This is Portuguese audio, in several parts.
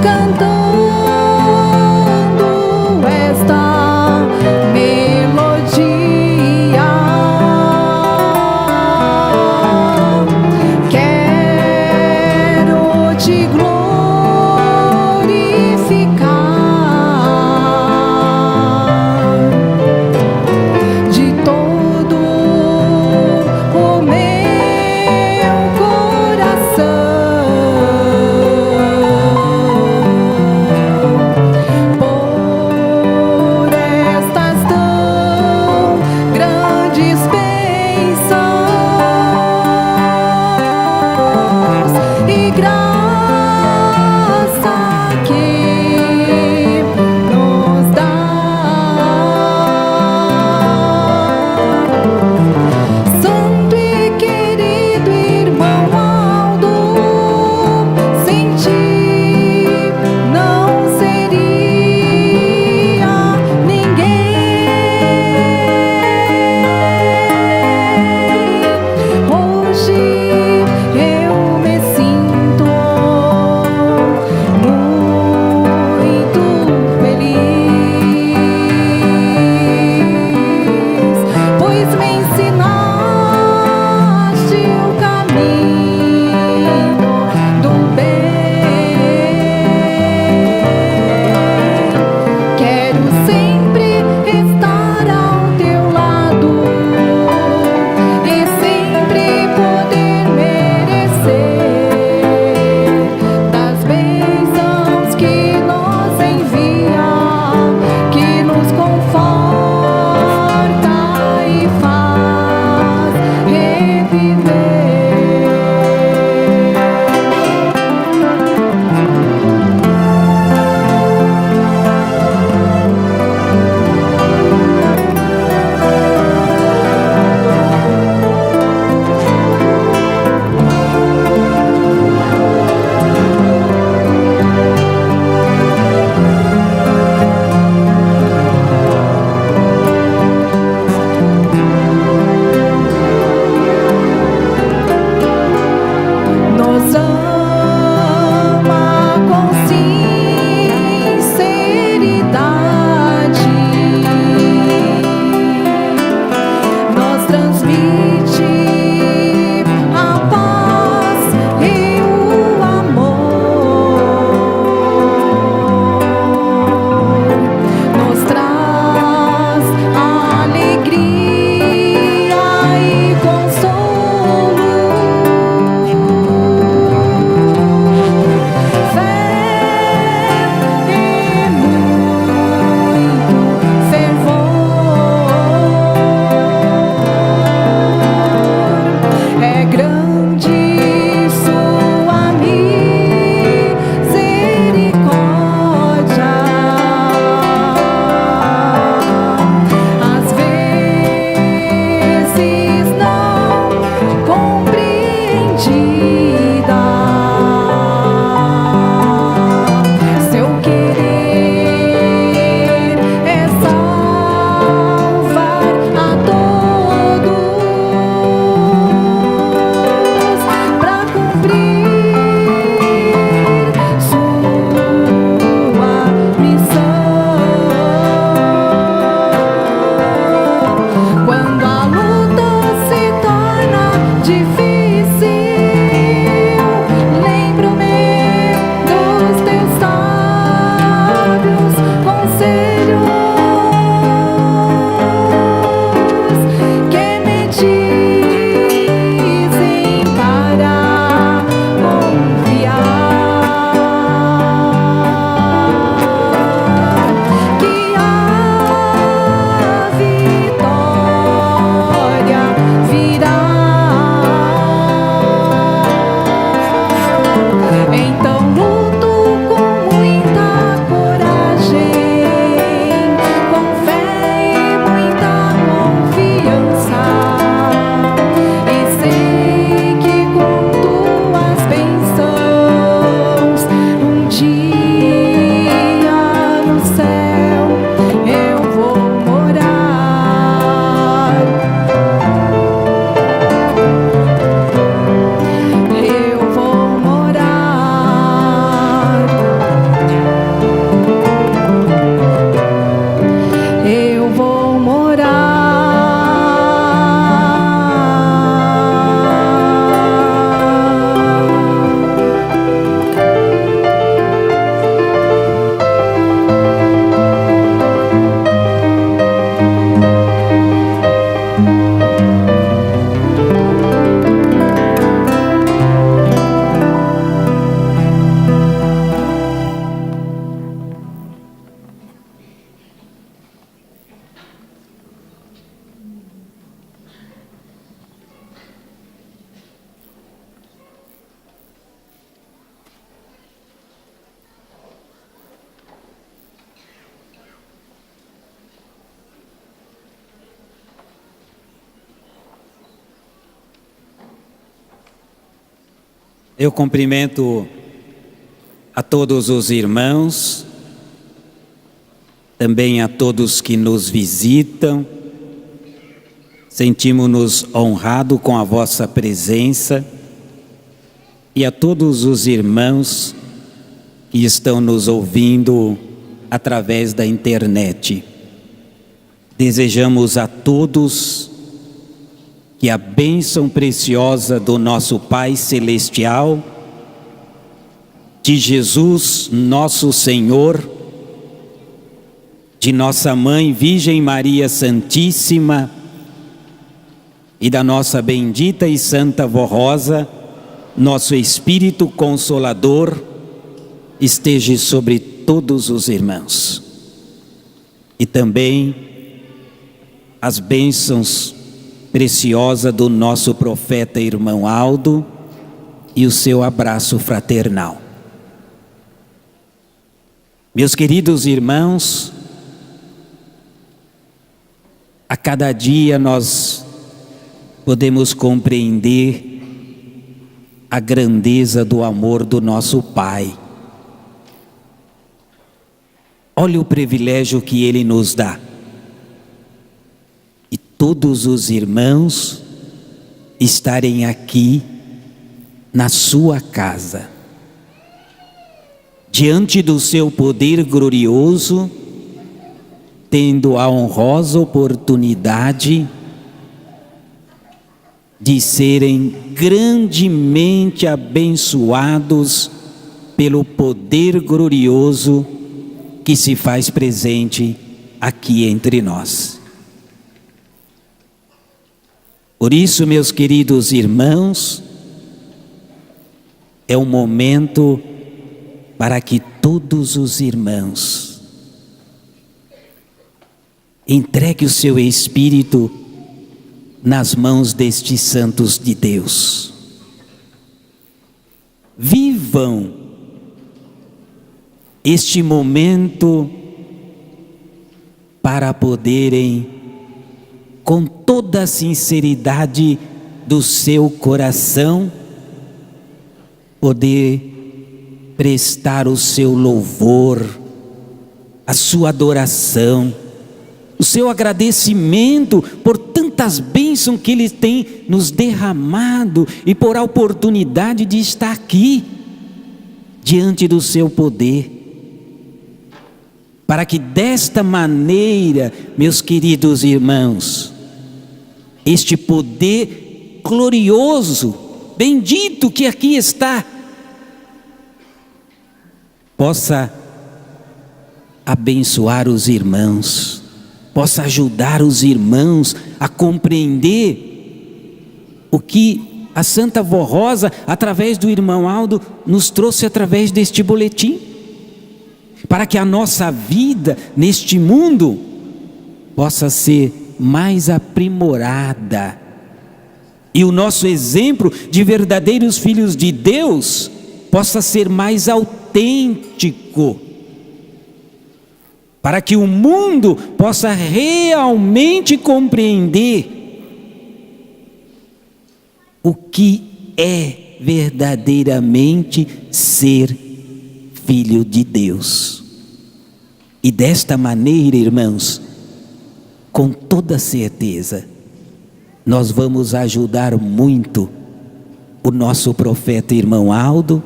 cantando esta melodia. Quero te glorificar de todo o meu coração. Eu cumprimento a todos os irmãos, também a todos que nos visitam. Sentimos-nos honrados com a vossa presença e a todos os irmãos que estão nos ouvindo através da internet. Desejamos a todos que a bênção preciosa do nosso Pai Celestial, de Jesus, nosso Senhor, de nossa Mãe Virgem Maria Santíssima e da nossa bendita e santa Vó Rosa, nosso Espírito Consolador, esteja sobre todos os irmãos. E também as bênçãos preciosa do nosso profeta irmão Aldo e o seu abraço fraternal. Meus queridos irmãos, a cada dia nós podemos compreender a grandeza do amor do nosso Pai. Olha o privilégio que Ele nos dá. Todos os irmãos estarem aqui na sua casa, diante do seu poder glorioso, tendo a honrosa oportunidade de serem grandemente abençoados pelo poder glorioso que se faz presente aqui entre nós. Por isso, meus queridos irmãos, é um momento para que todos os irmãos entreguem o seu espírito nas mãos destes santos de Deus. Vivam este momento para poderem, com toda a sinceridade do seu coração, poder prestar o seu louvor, a sua adoração, o seu agradecimento por tantas bênçãos que Ele tem nos derramado e por a oportunidade de estar aqui, diante do seu poder. Para que desta maneira, meus queridos irmãos, este poder glorioso, bendito que aqui está, possa abençoar os irmãos, possa ajudar os irmãos a compreender o que a Santa Vó Rosa, através do irmão Aldo, nos trouxe através deste boletim. Para que a nossa vida neste mundo possa ser mais aprimorada e o nosso exemplo de verdadeiros filhos de Deus possa ser mais autêntico, para que o mundo possa realmente compreender o que é verdadeiramente ser filho de Deus. E desta maneira, irmãos, com toda certeza, nós vamos ajudar muito o nosso profeta irmão Aldo,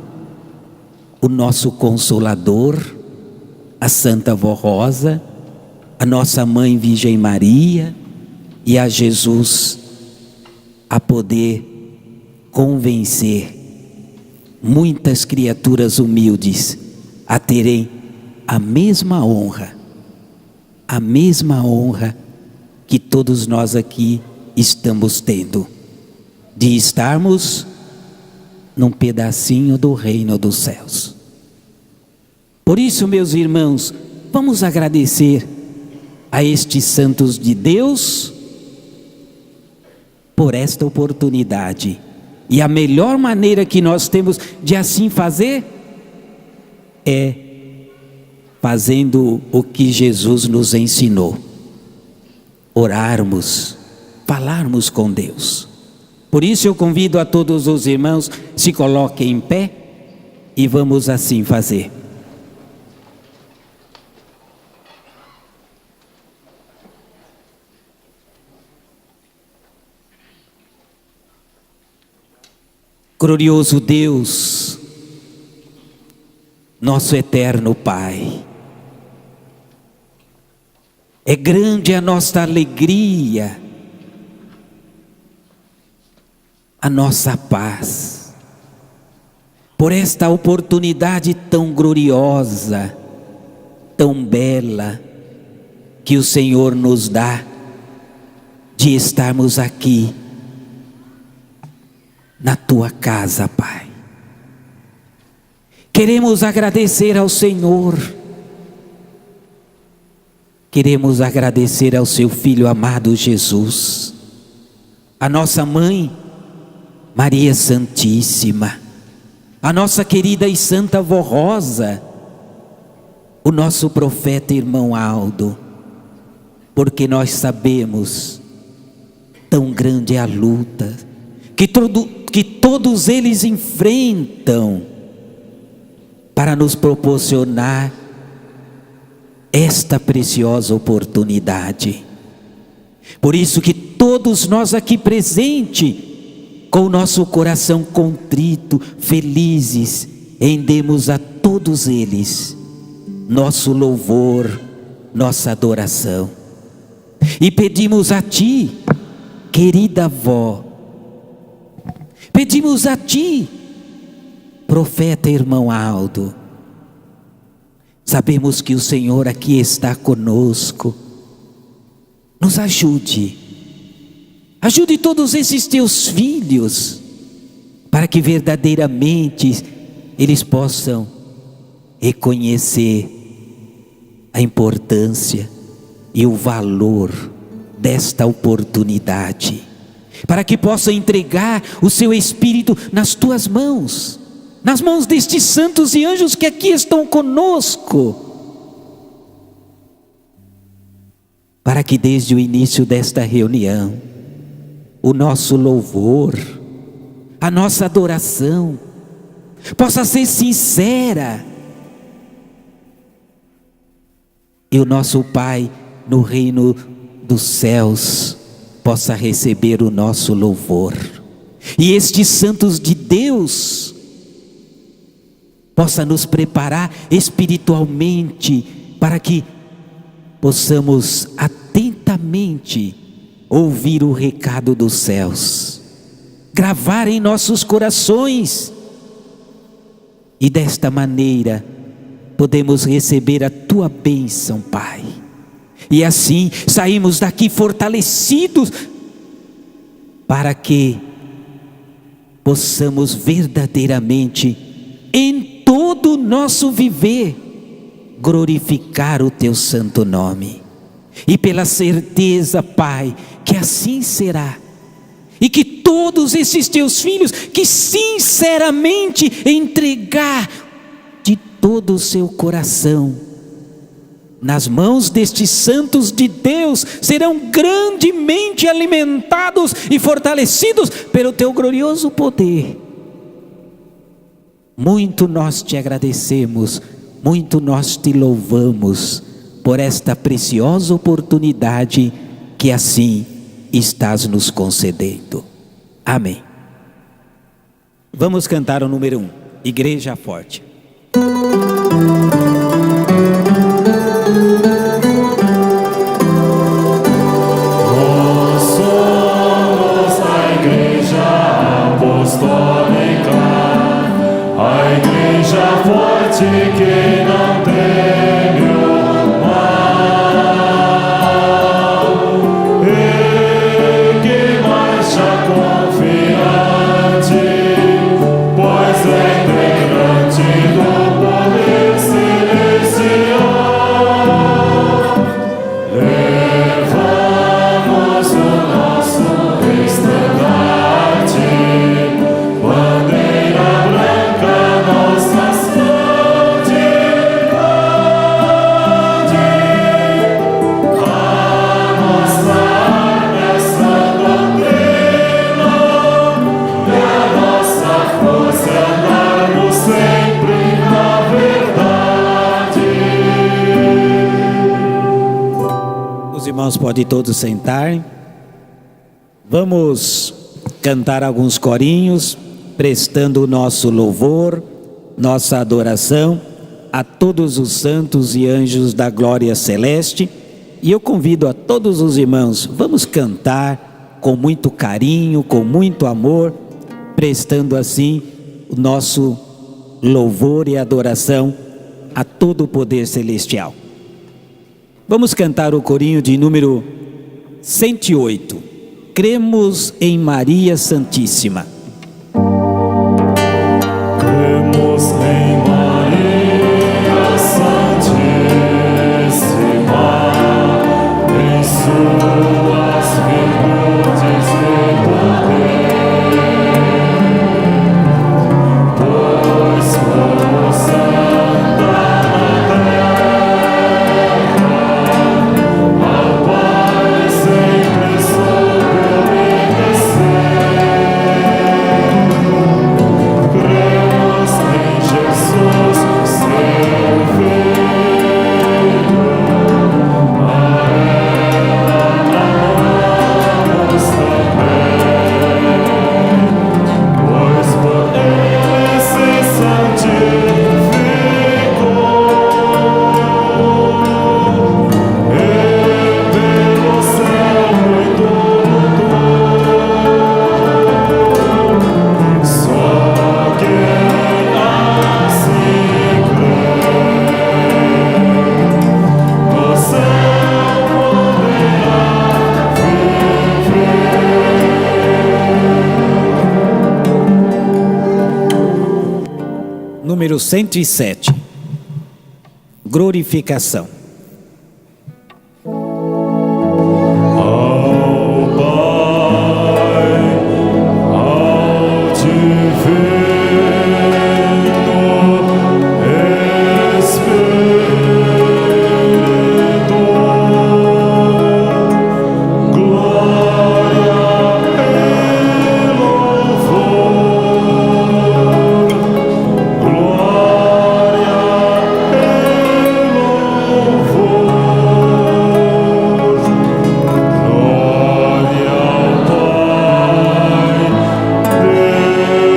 o nosso Consolador, a Santa Vó Rosa, a nossa Mãe Virgem Maria e a Jesus, a poder convencer muitas criaturas humildes a terem a mesma honra que todos nós aqui estamos tendo, de estarmos num pedacinho do reino dos céus. Por isso, meus irmãos, vamos agradecer a estes santos de Deus por esta oportunidade. E a melhor maneira que nós temos de assim fazer é fazendo o que Jesus nos ensinou: orarmos, falarmos com Deus. Por isso eu convido a todos os irmãos, se coloquem em pé e vamos assim fazer. Glorioso Deus, nosso eterno Pai, é grande a nossa alegria, a nossa paz, por esta oportunidade tão gloriosa, tão bela, que o Senhor nos dá, de estarmos aqui, na Tua casa, Pai. Queremos agradecer ao Senhor, queremos agradecer ao Seu Filho amado Jesus, a nossa Mãe, Maria Santíssima, a nossa querida e santa Vó Rosa, o nosso profeta irmão Aldo, porque nós sabemos, tão grande é a luta, que todos eles enfrentam, para nos proporcionar esta preciosa oportunidade. Por isso que todos nós aqui presentes, com o nosso coração contrito, felizes, rendemos a todos eles nosso louvor, nossa adoração. E pedimos a Ti, querida avó, pedimos a Ti, profeta irmão Aldo, sabemos que o Senhor aqui está conosco, nos ajude todos esses Teus filhos, para que verdadeiramente eles possam reconhecer a importância e o valor desta oportunidade, para que possam entregar o seu Espírito nas Tuas mãos, nas mãos destes santos e anjos que aqui estão conosco, para que desde o início desta reunião, o nosso louvor, a nossa adoração, possa ser sincera, e o nosso Pai no reino dos céus possa receber o nosso louvor, e estes santos de Deus possa nos preparar espiritualmente, para que possamos atentamente ouvir o recado dos céus, gravar em nossos corações, e desta maneira podemos receber a Tua bênção, Pai, e assim saímos daqui fortalecidos, para que possamos verdadeiramente, em todo o nosso viver, glorificar o Teu santo nome, e pela certeza, Pai, que assim será, e que todos esses Teus filhos, que sinceramente entregar de todo o seu coração nas mãos destes santos de Deus, serão grandemente alimentados e fortalecidos pelo Teu glorioso poder. Muito nós Te agradecemos, muito nós Te louvamos por esta preciosa oportunidade que assim estás nos concedendo. Amém. Vamos cantar o número 1, Igreja Forte. Nós somos a Igreja Apostólica, a Igreja Forte que não teme o mal, e que marcha confiante, pois é integrante irmãos, pode todos sentar. Vamos cantar alguns corinhos, prestando o nosso louvor, nossa adoração a todos os santos e anjos da glória celeste. E eu convido a todos os irmãos, vamos cantar com muito carinho, com muito amor, prestando assim o nosso louvor e adoração a todo o poder celestial. Vamos cantar o corinho de número 108. Cremos em Maria Santíssima. Cremos em Maria Santíssima, em suas virtudes e poder, pois como santa na terra, ao Pai sempre soube obedecer. Cremos em Jesus, seu Filho, a ela amamos também, pois por ele se santificou, e pelo céu muito lutou. Só quem assim crê, no céu poderá viver. Número 107. Glorificação. Ao Pai, ao Divino Espírito, glória e louvor, glória e louvor. Glória ao Pai,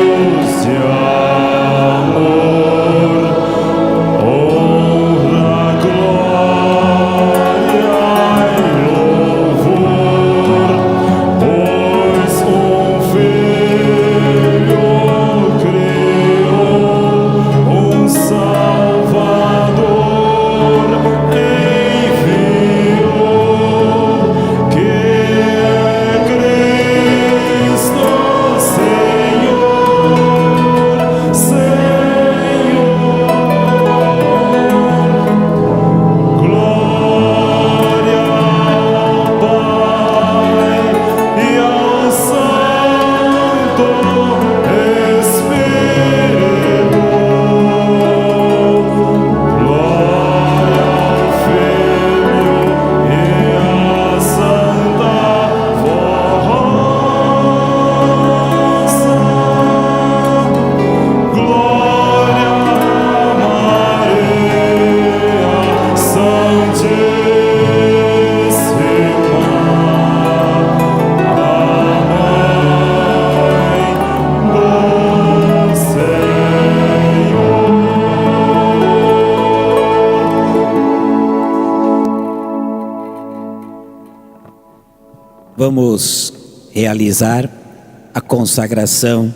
Deus de amor, honra, glória e louvor, pois Filho criou, Salvador enviou, que é Cristo Senhor, glória ao Pai e ao Santo Espírito, glória ao Filho e à Santa Formosa, glória a Maria Santíssima, a Mãe do Senhor. Vamos realizar a consagração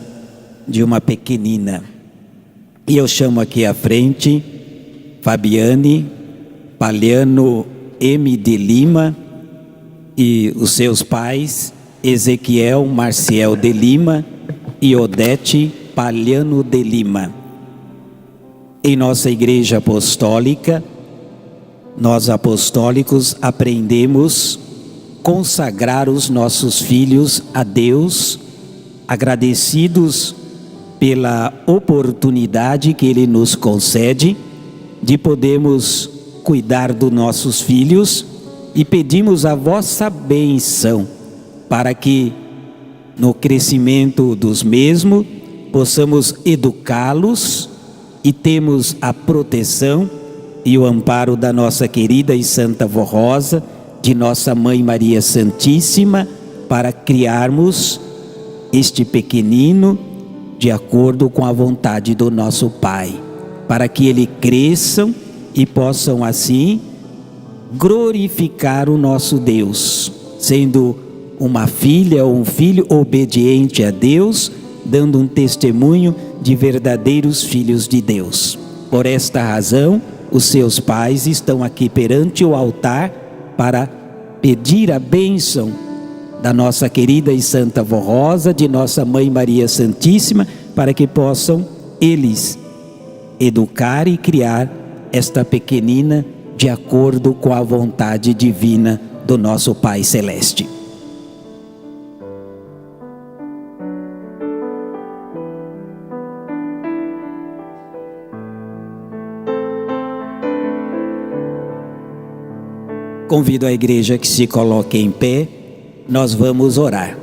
de uma pequenina. E eu chamo aqui à frente Fabiane Palhano M. de Lima e os seus pais Ezequiel Marciel de Lima e Odete Palhano de Lima. Em nossa igreja apostólica, nós apostólicos aprendemos consagrar os nossos filhos a Deus, agradecidos pela oportunidade que Ele nos concede de podermos cuidar dos nossos filhos, e pedimos a vossa bênção para que no crescimento dos mesmos possamos educá-los e temos a proteção e o amparo da nossa querida e santa Vó Rosa, de nossa Mãe Maria Santíssima para criarmos este pequenino de acordo com a vontade do nosso Pai, para que ele cresçam e possam assim glorificar o nosso Deus, sendo uma filha ou um filho obediente a Deus, dando um testemunho de verdadeiros filhos de Deus. Por esta razão, os seus pais estão aqui perante o altar para pedir a bênção da nossa querida e santa Vó Rosa, de nossa Mãe Maria Santíssima, para que possam eles educar e criar esta pequenina de acordo com a vontade divina do nosso Pai Celeste. Convido a igreja que se coloque em pé, nós vamos orar.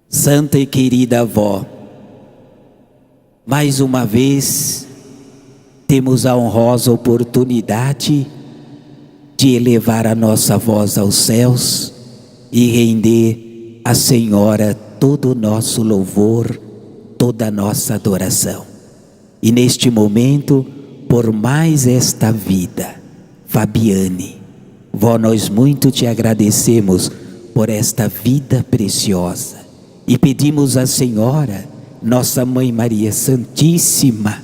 Santa e querida avó, mais uma vez temos a honrosa oportunidade de elevar a nossa voz aos céus e render à Senhora todo o nosso louvor, toda a nossa adoração. E neste momento, por mais esta vida, Fabiane, vó, nós muito te agradecemos por esta vida preciosa e pedimos à Senhora, nossa Mãe Maria Santíssima,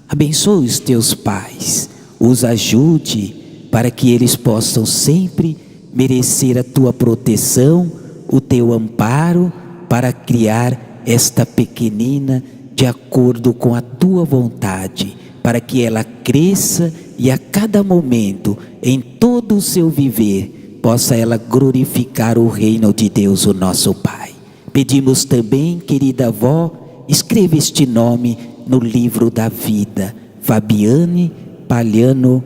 abençoe os teus pais, os ajude para que eles possam sempre merecer a tua proteção, o teu amparo, para criar esta pequenina de acordo com a tua vontade, para que ela cresça e a cada momento, em todo o seu viver, possa ela glorificar o reino de Deus, o nosso Pai. Pedimos também, querida avó, escreva este nome no livro da vida, Fabiane Palhano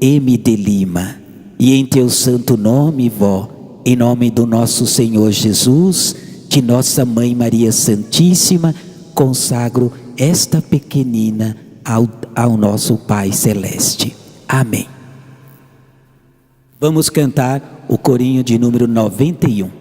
M. de Lima. E em teu santo nome, vó, em nome do nosso Senhor Jesus, de nossa Mãe Maria Santíssima, consagro esta pequenina ao nosso Pai Celeste. Amém. Vamos cantar o corinho de número 91.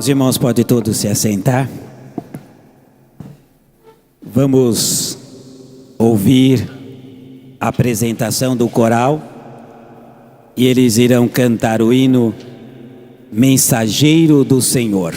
Os irmãos podem todos se assentar. Vamos ouvir a apresentação do coral e eles irão cantar o hino Mensageiro do Senhor.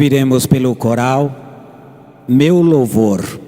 ouviremos pelo coral Meu Louvor.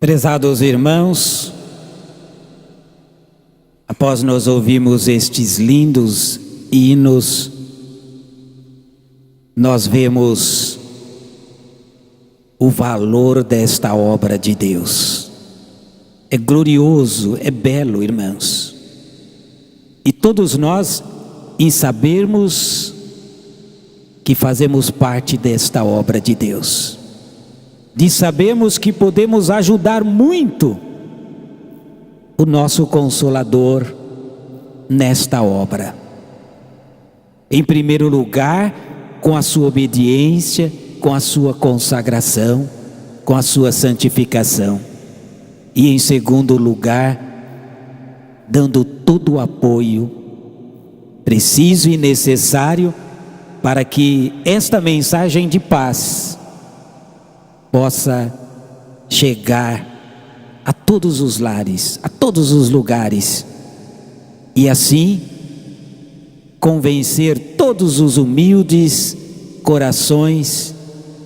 Prezados irmãos, após nós ouvirmos estes lindos hinos, nós vemos o valor desta obra de Deus. É glorioso, é belo, irmãos. E todos nós, em sabermos que fazemos parte desta obra de Deus, de sabermos que podemos ajudar muito o nosso Consolador nesta obra. Em primeiro lugar, com a sua obediência, com a sua consagração, com a sua santificação. E em segundo lugar, dando todo o apoio preciso e necessário para que esta mensagem de paz possa chegar a todos os lares, a todos os lugares, e assim convencer todos os humildes corações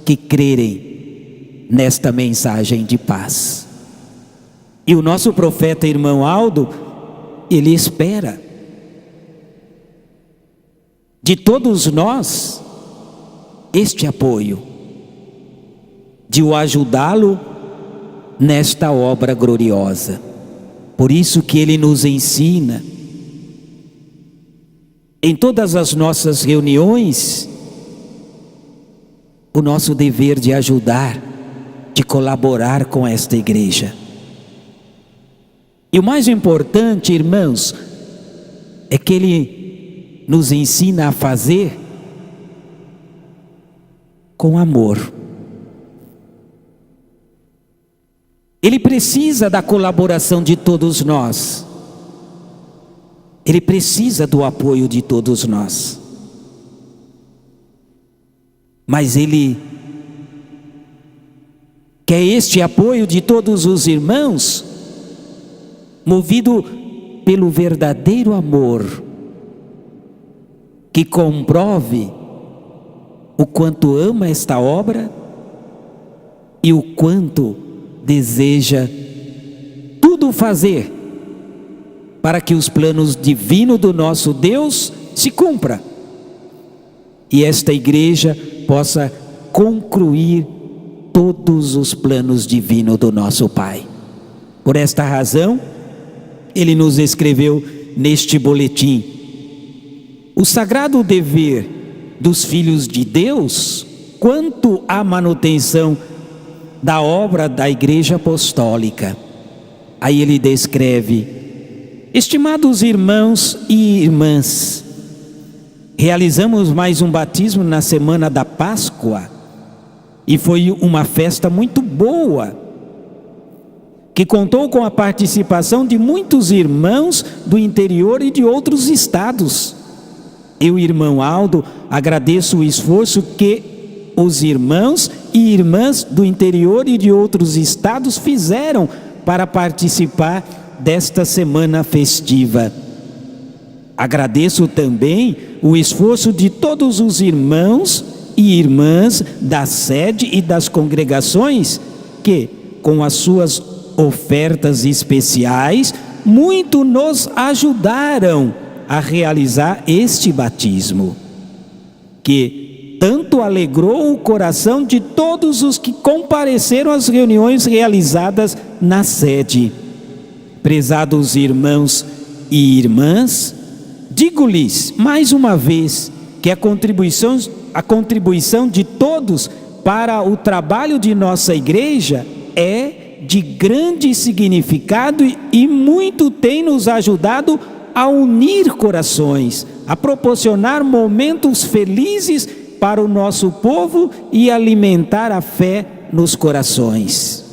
que crerem nesta mensagem de paz. E o nosso profeta irmão Aldo, ele espera de todos nós este apoio, de o ajudá-lo nesta obra gloriosa. Por isso que ele nos ensina, em todas as nossas reuniões, o nosso dever de ajudar, de colaborar com esta igreja. E o mais importante, irmãos, é que ele nos ensina a fazer com amor. Ele precisa da colaboração de todos nós. Ele precisa do apoio de todos nós. Mas ele quer este apoio de todos os irmãos, movido pelo verdadeiro amor, que comprove o quanto ama esta obra e o quanto deseja tudo fazer para que os planos divinos do nosso Deus se cumpram e esta igreja possa concluir todos os planos divinos do nosso Pai. Por esta razão, ele nos escreveu neste boletim: o sagrado dever dos filhos de Deus quanto à manutenção da obra da Igreja Apostólica. Aí ele descreve: estimados irmãos e irmãs, realizamos mais um batismo na semana da Páscoa e foi uma festa muito boa, que contou com a participação de muitos irmãos do interior e de outros estados. Eu, irmão Aldo, agradeço o esforço que os irmãos e irmãs do interior e de outros estados fizeram para participar desta semana festiva. Agradeço também o esforço de todos os irmãos e irmãs da sede e das congregações que, com as suas ofertas especiais, muito nos ajudaram a realizar este batismo, que tanto alegrou o coração de todos os que compareceram às reuniões realizadas na sede. Prezados irmãos e irmãs, digo-lhes mais uma vez que a contribuição de todos para o trabalho de nossa igreja é de grande significado e muito tem nos ajudado a unir corações, a proporcionar momentos felizes para o nosso povo e alimentar a fé nos corações.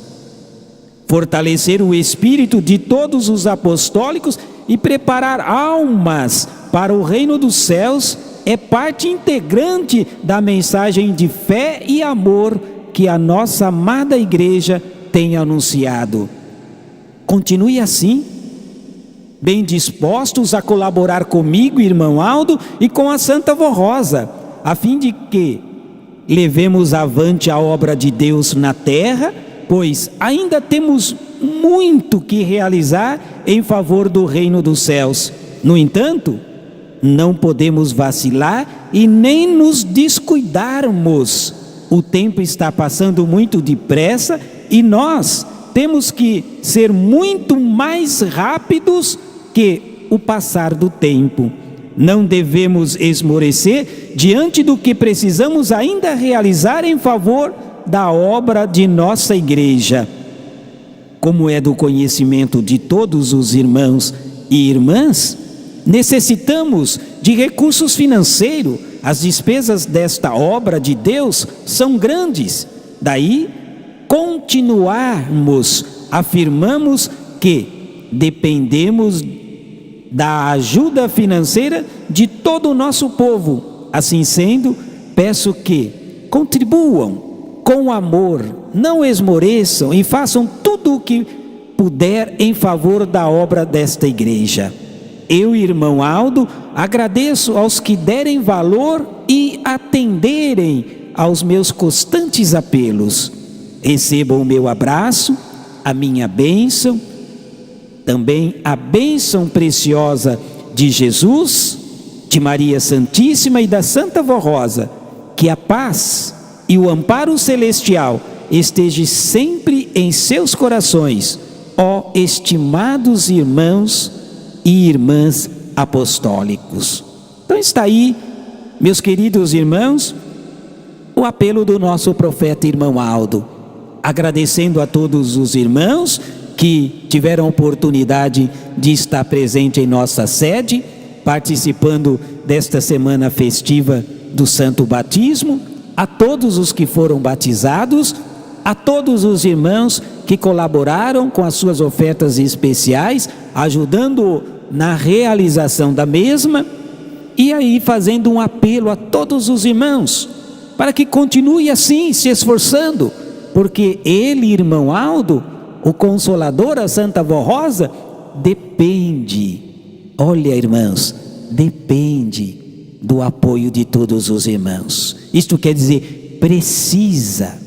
Fortalecer o espírito de todos os apostólicos e preparar almas para o reino dos céus é parte integrante da mensagem de fé e amor que a nossa amada igreja tem anunciado. Continue assim, bem dispostos a colaborar comigo, irmão Aldo, e com a Santa Vó Rosa, a fim de que levemos avante a obra de Deus na terra pois ainda temos muito que realizar em favor do reino dos céus. No entanto, não podemos vacilar e nem nos descuidarmos. O tempo está passando muito depressa e nós temos que ser muito mais rápidos que o passar do tempo. Não devemos esmorecer diante do que precisamos ainda realizar em favor da obra de nossa igreja. Como é do conhecimento de todos os irmãos e irmãs, necessitamos de recursos financeiros. As despesas desta obra de Deus são grandes. Daí, afirmamos que dependemos da ajuda financeira de todo o nosso povo. Assim sendo, peço que contribuam com amor, não esmoreçam e façam tudo o que puder em favor da obra desta igreja. Eu, irmão Aldo, agradeço aos que derem valor e atenderem aos meus constantes apelos. Recebam o meu abraço, a minha bênção, também a bênção preciosa de Jesus, de Maria Santíssima e da Santa Vó Rosa. Que a paz e o amparo celestial esteja sempre em seus corações, ó estimados irmãos e irmãs apostólicos. Então está aí, meus queridos irmãos, o apelo do nosso profeta irmão Aldo, agradecendo a todos os irmãos que tiveram a oportunidade de estar presente em nossa sede, participando desta semana festiva do Santo Batismo, a todos os que foram batizados, a todos os irmãos que colaboraram com as suas ofertas especiais, ajudando na realização da mesma, e aí fazendo um apelo a todos os irmãos, para que continue assim, se esforçando, porque ele, irmão Aldo, o Consolador, a Santa Vó Rosa, depende, olha irmãos, depende do apoio de todos os irmãos. Isto quer dizer, precisa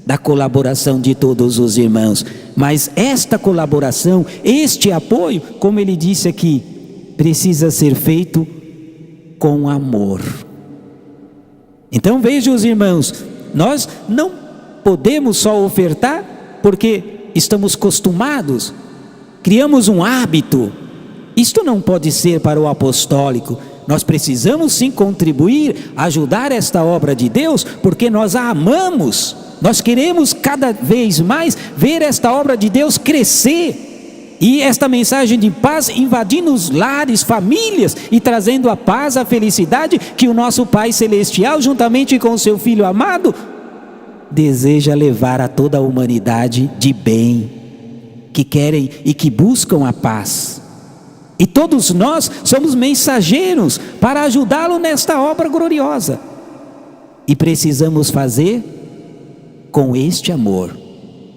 da colaboração de todos os irmãos, mas esta colaboração, este apoio, como ele disse aqui, precisa ser feito com amor. Então vejam os irmãos, nós não podemos só ofertar porque estamos acostumados, criamos um hábito. Isto não pode ser para o apostólico. Nós precisamos sim contribuir, ajudar esta obra de Deus, porque nós a amamos. Nós queremos cada vez mais ver esta obra de Deus crescer. E esta mensagem de paz invadindo os lares, famílias e trazendo a paz, a felicidade que o nosso Pai Celestial, juntamente com o seu Filho amado, deseja levar a toda a humanidade de bem, que querem e que buscam a paz. E todos nós somos mensageiros para ajudá-lo nesta obra gloriosa. E precisamos fazer com este amor,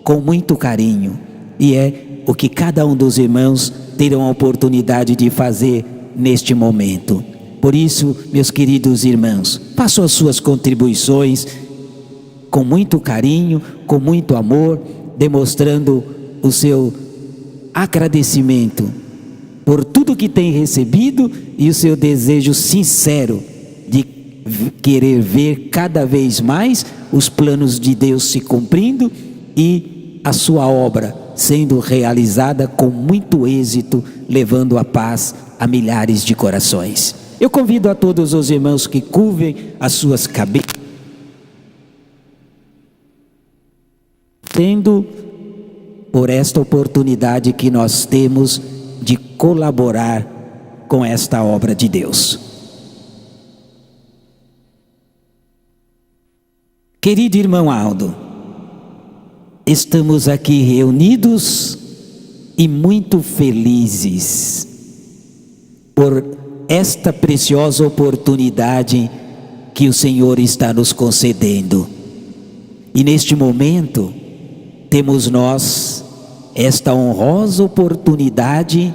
com muito carinho. E é o que cada um dos irmãos terão a oportunidade de fazer neste momento. Por isso, meus queridos irmãos, façam as suas contribuições com muito carinho, com muito amor, demonstrando o seu agradecimento por tudo que tem recebido e o seu desejo sincero de querer ver cada vez mais os planos de Deus se cumprindo e a sua obra sendo realizada com muito êxito, levando a paz a milhares de corações. Eu convido a todos os irmãos que curvem as suas cabeças, tendo por esta oportunidade que nós temos de colaborar com esta obra de Deus. Querido irmão Aldo, estamos aqui reunidos e muito felizes por esta preciosa oportunidade que o Senhor está nos concedendo. E neste momento, temos nós esta honrosa oportunidade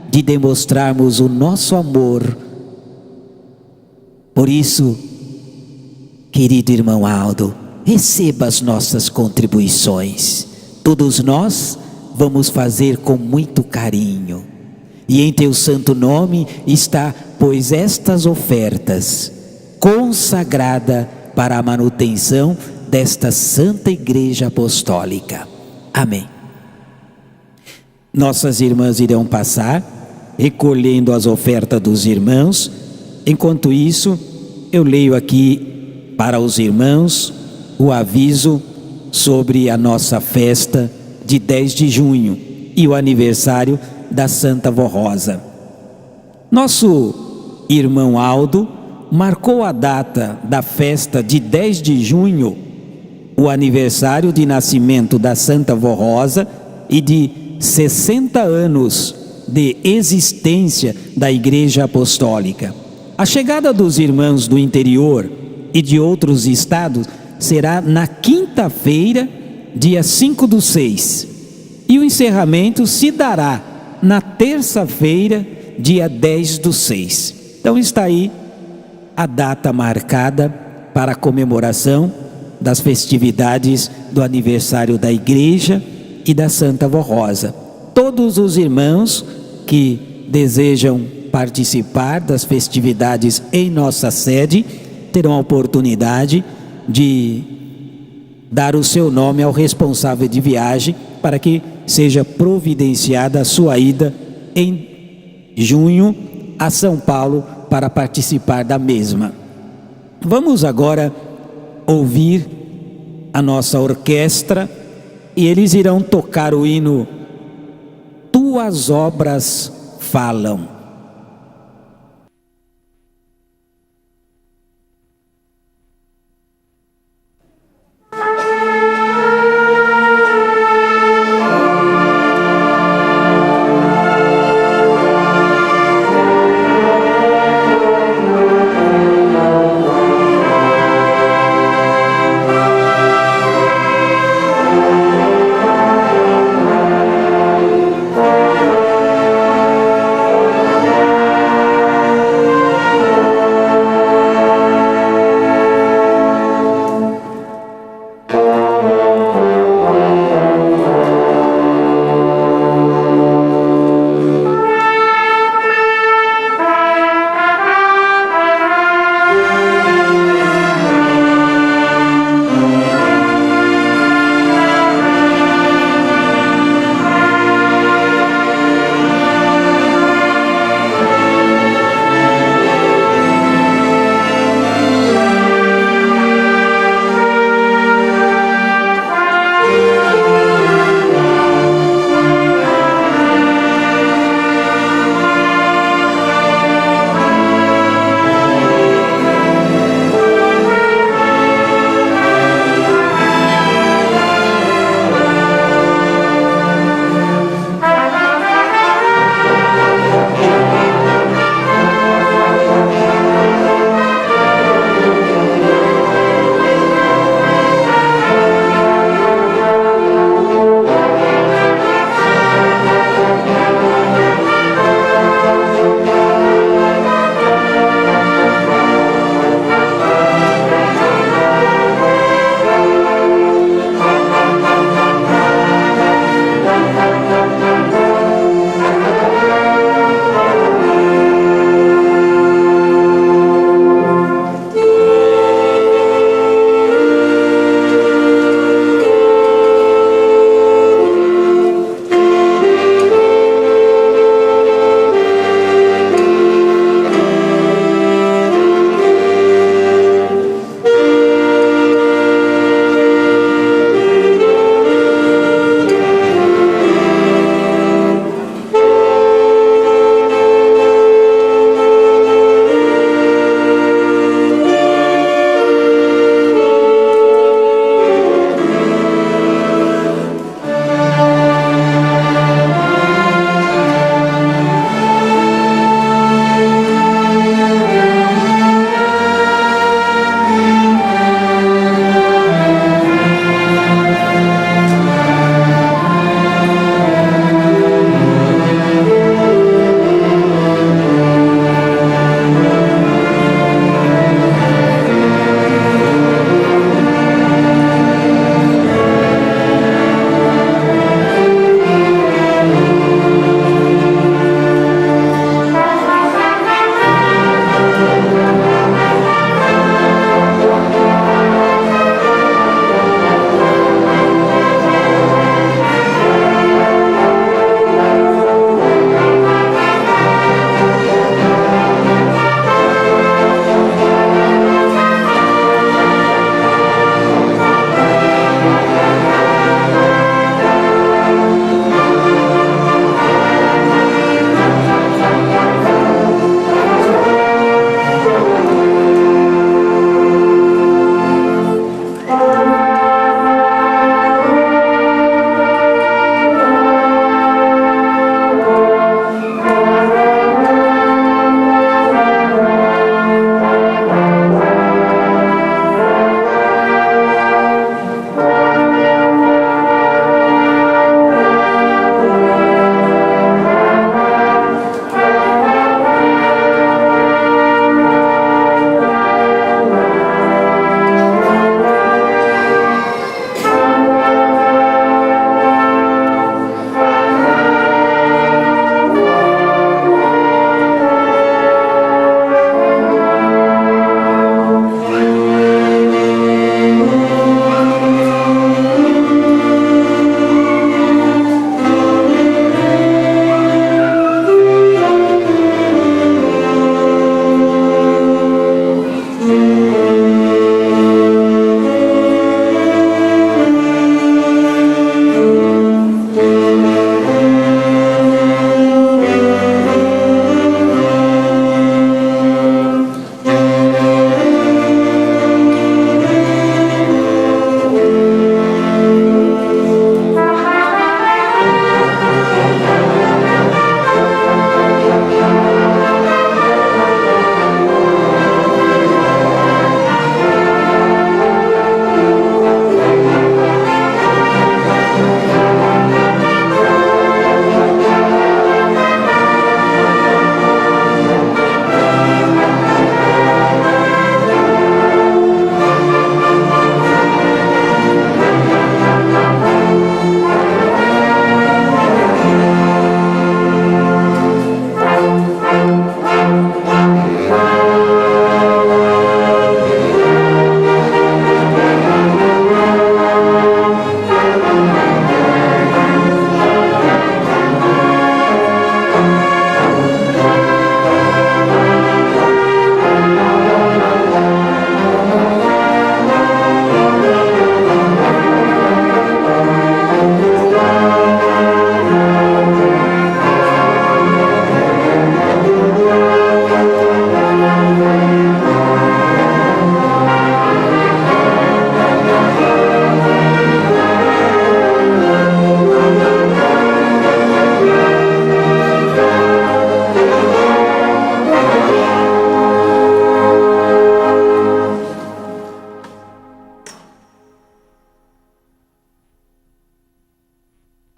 de demonstrarmos o nosso amor. Por isso, querido irmão Aldo, receba as nossas contribuições. todos nós vamos fazer com muito carinho. E em teu santo nome está, pois, estas ofertas, consagrada para a manutenção desta Santa Igreja Apostólica. Amém. Nossas irmãs irão passar, recolhendo as ofertas dos irmãos. Enquanto isso, eu leio aqui para os irmãos o aviso sobre a nossa festa de 10 de junho e o aniversário da Santa Vó Rosa. Nosso irmão Aldo marcou a data da festa de 10 de junho, o aniversário de nascimento da Santa Vó Rosa e de 60 anos de existência da Igreja Apostólica. A chegada dos irmãos do interior e de outros estados será na quinta-feira, dia 5/6, e o encerramento se dará na terça-feira, dia 10/6. Então está aí a data marcada para a comemoração das festividades do aniversário da Igreja e da Santa Vó Rosa. Todos os irmãos que desejam participar das festividades em nossa sede terão a oportunidade de dar o seu nome ao responsável de viagem para que seja providenciada a sua ida em junho a São Paulo para participar da mesma. Vamos agora ouvir a nossa orquestra e eles irão tocar o hino Tuas Obras Falam.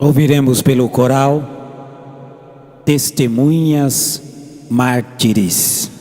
Ouviremos pelo coral Testemunhas Mártires.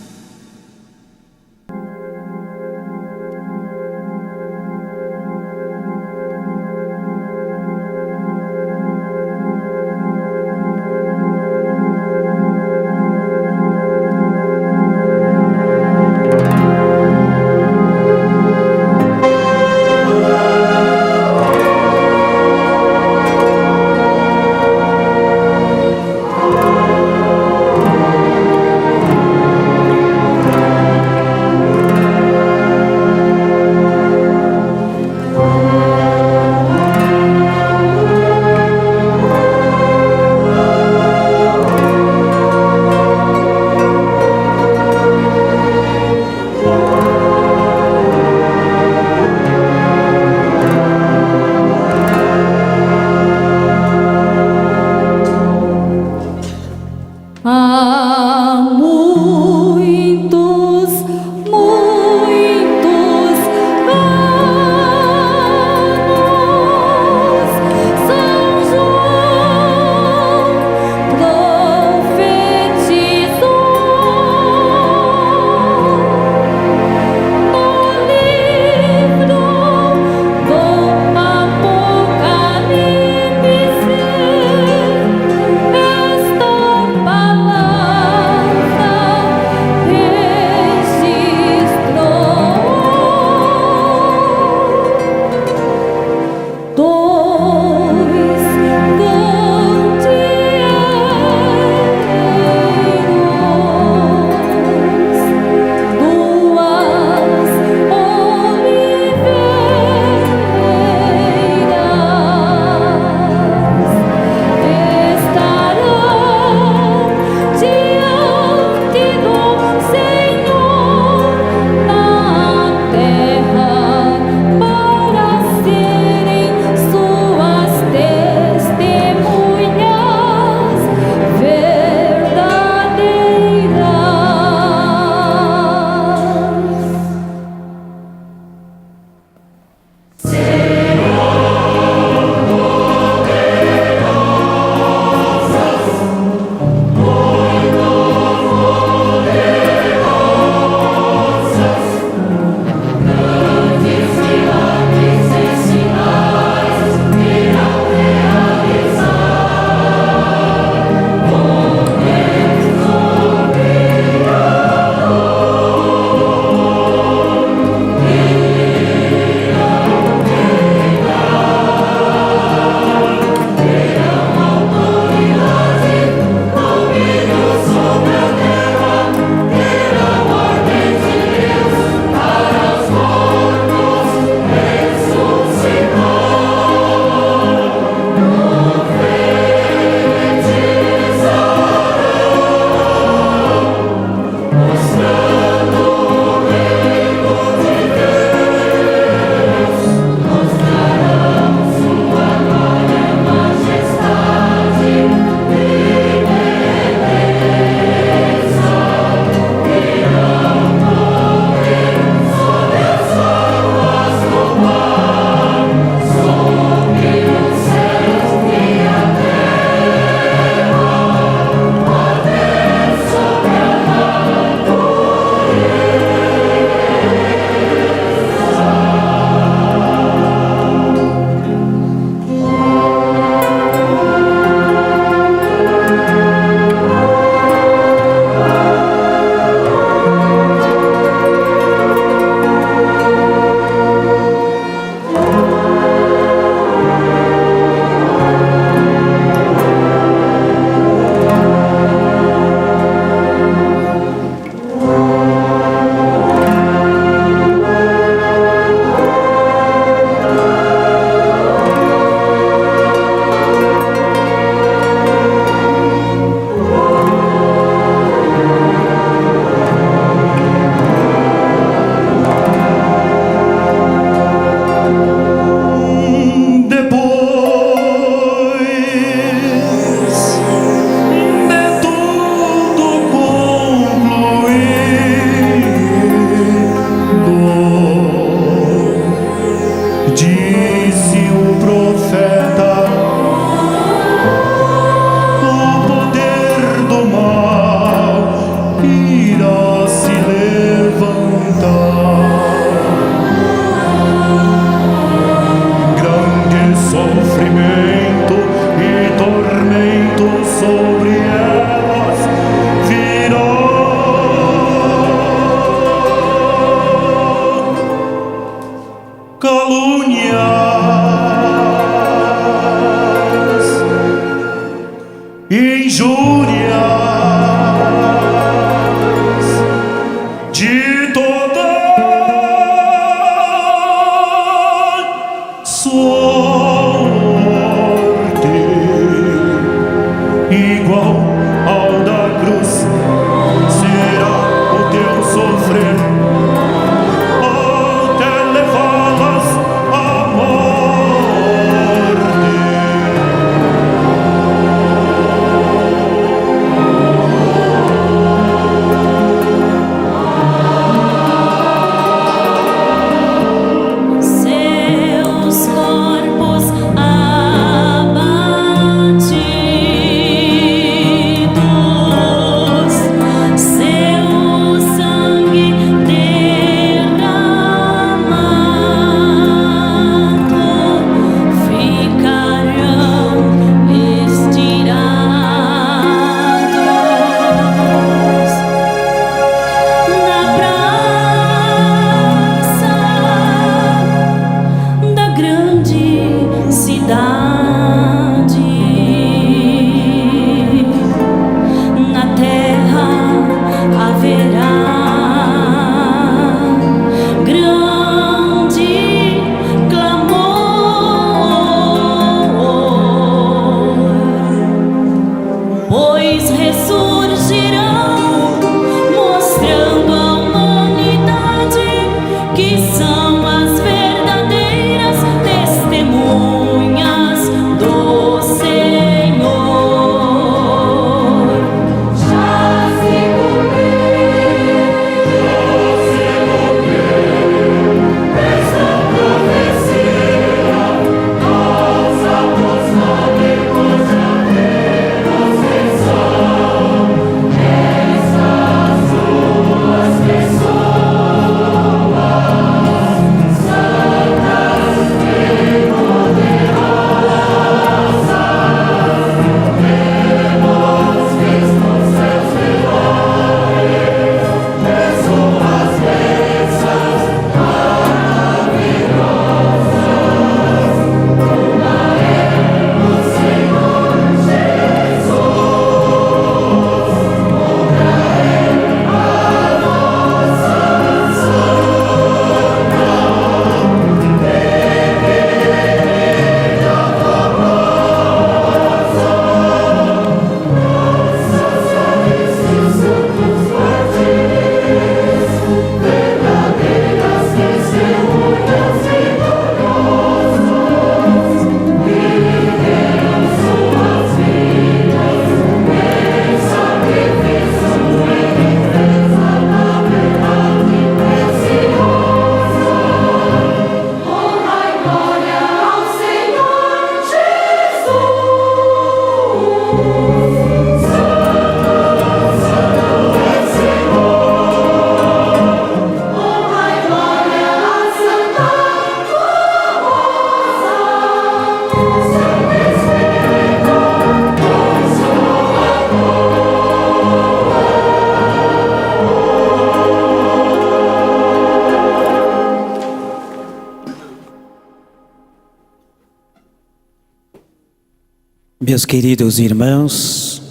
Meus queridos irmãos,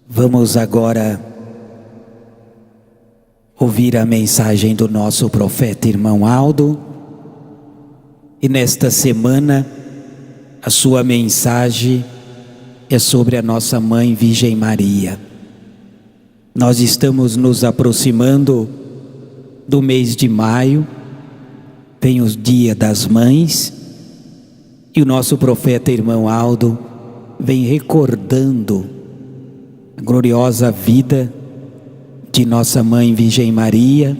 vamos agora ouvir a mensagem do nosso profeta irmão Aldo. E nesta semana, a sua mensagem é sobre a nossa Mãe Virgem Maria. Nós estamos nos aproximando do mês de maio, vem o Dia das Mães, e o nosso profeta irmão Aldo vem recordando a gloriosa vida de nossa Mãe Virgem Maria,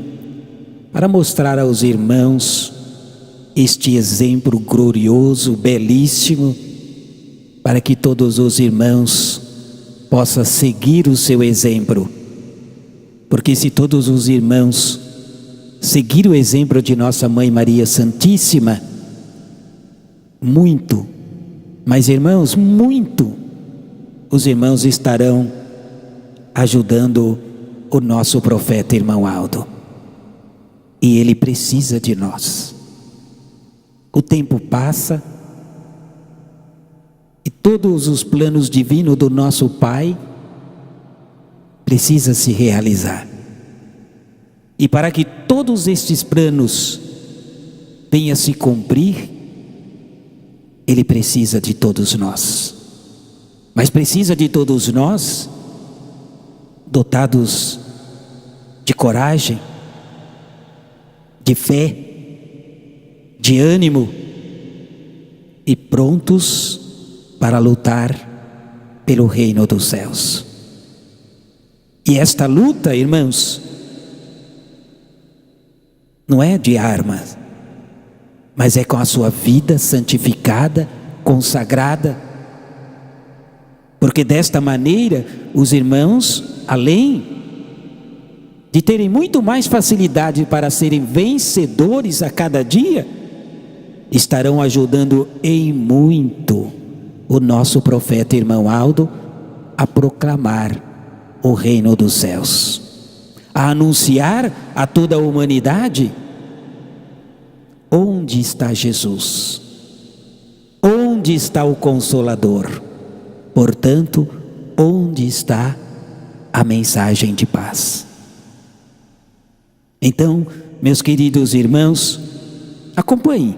para mostrar aos irmãos este exemplo glorioso, belíssimo, para que todos os irmãos possam seguir o seu exemplo. Porque se todos os irmãos seguir o exemplo de nossa Mãe Maria Santíssima, muito, mas irmãos, muito, os irmãos estarão ajudando o nosso profeta irmão Aldo. E ele precisa de nós. O tempo passa e todos os planos divinos do nosso Pai precisam se realizar. E para que todos estes planos venham a se cumprir, Ele precisa de todos nós. Mas precisa de todos nós dotados de coragem, de fé, de ânimo e prontos para lutar pelo reino dos céus. E esta luta, irmãos, não é de armas, mas é com a sua vida santificada, consagrada. Porque desta maneira, os irmãos, além de terem muito mais facilidade para serem vencedores a cada dia, estarão ajudando em muito o nosso profeta irmão Aldo a proclamar o reino dos céus, a anunciar a toda a humanidade onde está Jesus, onde está o Consolador, portanto, onde está a mensagem de paz. Então, meus queridos irmãos, acompanhem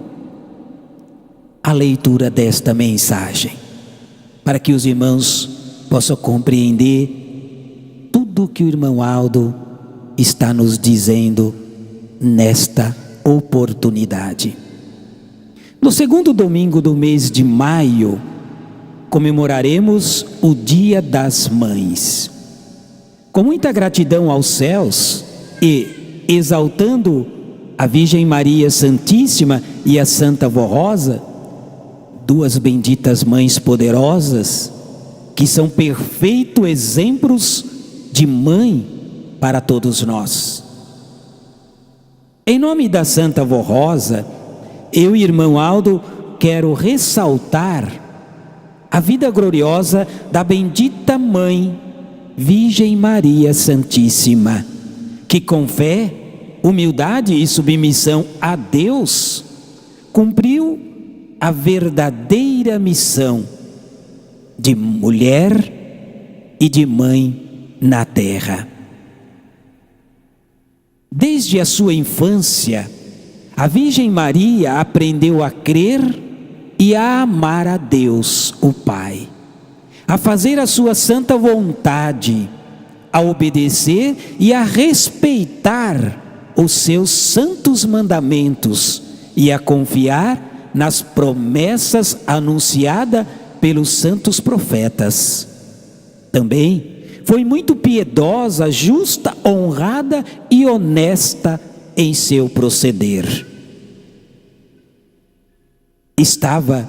a leitura desta mensagem, para que os irmãos possam compreender tudo o que o irmão Aldo está nos dizendo nesta oportunidade. No segundo domingo do mês de maio, comemoraremos o Dia das Mães. Com muita gratidão aos céus e exaltando a Virgem Maria Santíssima e a Santa Vó Rosa, duas benditas mães poderosas, que são perfeitos exemplos de mãe para todos nós. Em nome da Santa Vó Rosa, eu e irmão Aldo quero ressaltar a vida gloriosa da bendita Mãe Virgem Maria Santíssima, que com fé, humildade e submissão a Deus, cumpriu a verdadeira missão de mulher e de mãe na terra. Desde a sua infância, a Virgem Maria aprendeu a crer e a amar a Deus, o Pai, a fazer a sua santa vontade, a obedecer e a respeitar os seus santos mandamentos e a confiar nas promessas anunciadas pelos santos profetas. Também foi muito piedosa, justa, honrada e honesta em seu proceder. Estava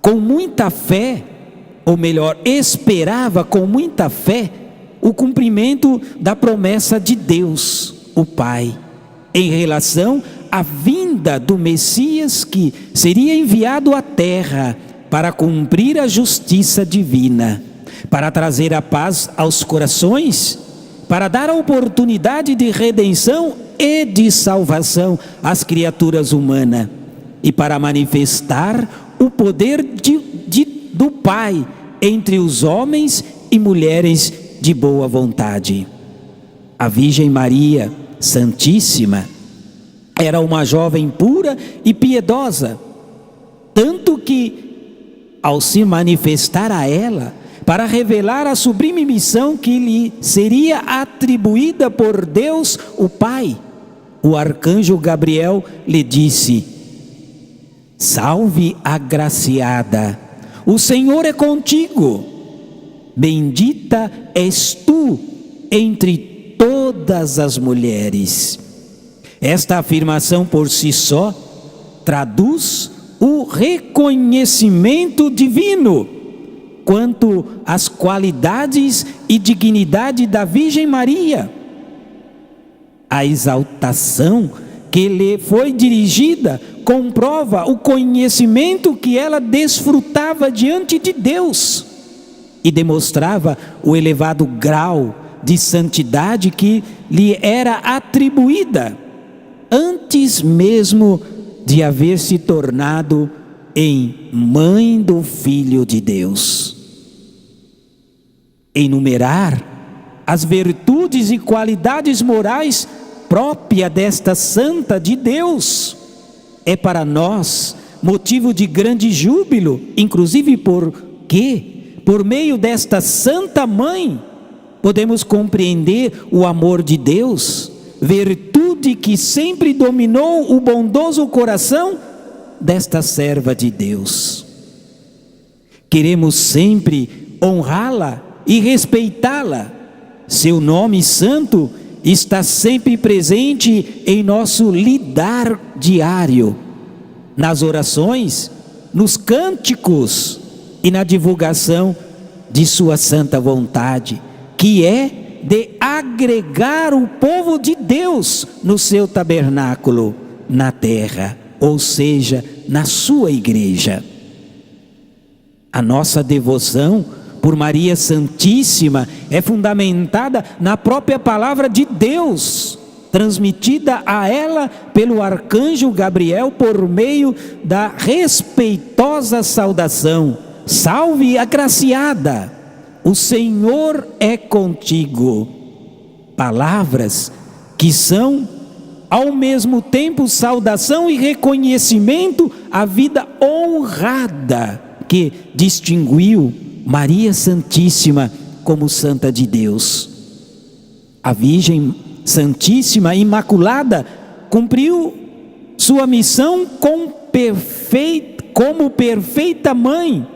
com muita fé, ou melhor, esperava com muita fé o cumprimento da promessa de Deus, o Pai, em relação à vinda do Messias que seria enviado à terra para cumprir a justiça divina, para trazer a paz aos corações, para dar a oportunidade de redenção e de salvação às criaturas humanas, e para manifestar o poder do Pai entre os homens e mulheres de boa vontade. A Virgem Maria Santíssima era uma jovem pura e piedosa, tanto que, ao se manifestar a ela, para revelar a sublime missão que lhe seria atribuída por Deus o Pai, o arcanjo Gabriel lhe disse: Salve, agraciada, o Senhor é contigo, bendita és tu entre todas as mulheres. Esta afirmação por si só traduz o reconhecimento divino quanto às qualidades e dignidade da Virgem Maria. A exaltação que lhe foi dirigida comprova o conhecimento que ela desfrutava diante de Deus e demonstrava o elevado grau de santidade que lhe era atribuída antes mesmo de haver se tornado em mãe do Filho de Deus. Enumerar as virtudes e qualidades morais próprias desta santa de Deus é para nós motivo de grande júbilo, inclusive porque, por meio desta santa mãe, podemos compreender o amor de Deus, virtude que sempre dominou o bondoso coração desta serva de Deus. Queremos sempre honrá-la e respeitá-la. Seu nome santo está sempre presente em nosso lidar diário, nas orações, nos cânticos e na divulgação de sua santa vontade, que é de agregar o povo de Deus no seu tabernáculo na terra, ou seja, na sua igreja. A nossa devoção por Maria Santíssima é fundamentada na própria palavra de Deus, transmitida a ela pelo arcanjo Gabriel por meio da respeitosa saudação: Salve, agraciada, o Senhor é contigo. Palavras que são ao mesmo tempo saudação e reconhecimento à vida honrada que distinguiu Maria Santíssima como Santa de Deus. A Virgem Santíssima Imaculada cumpriu sua missão como perfeita mãe,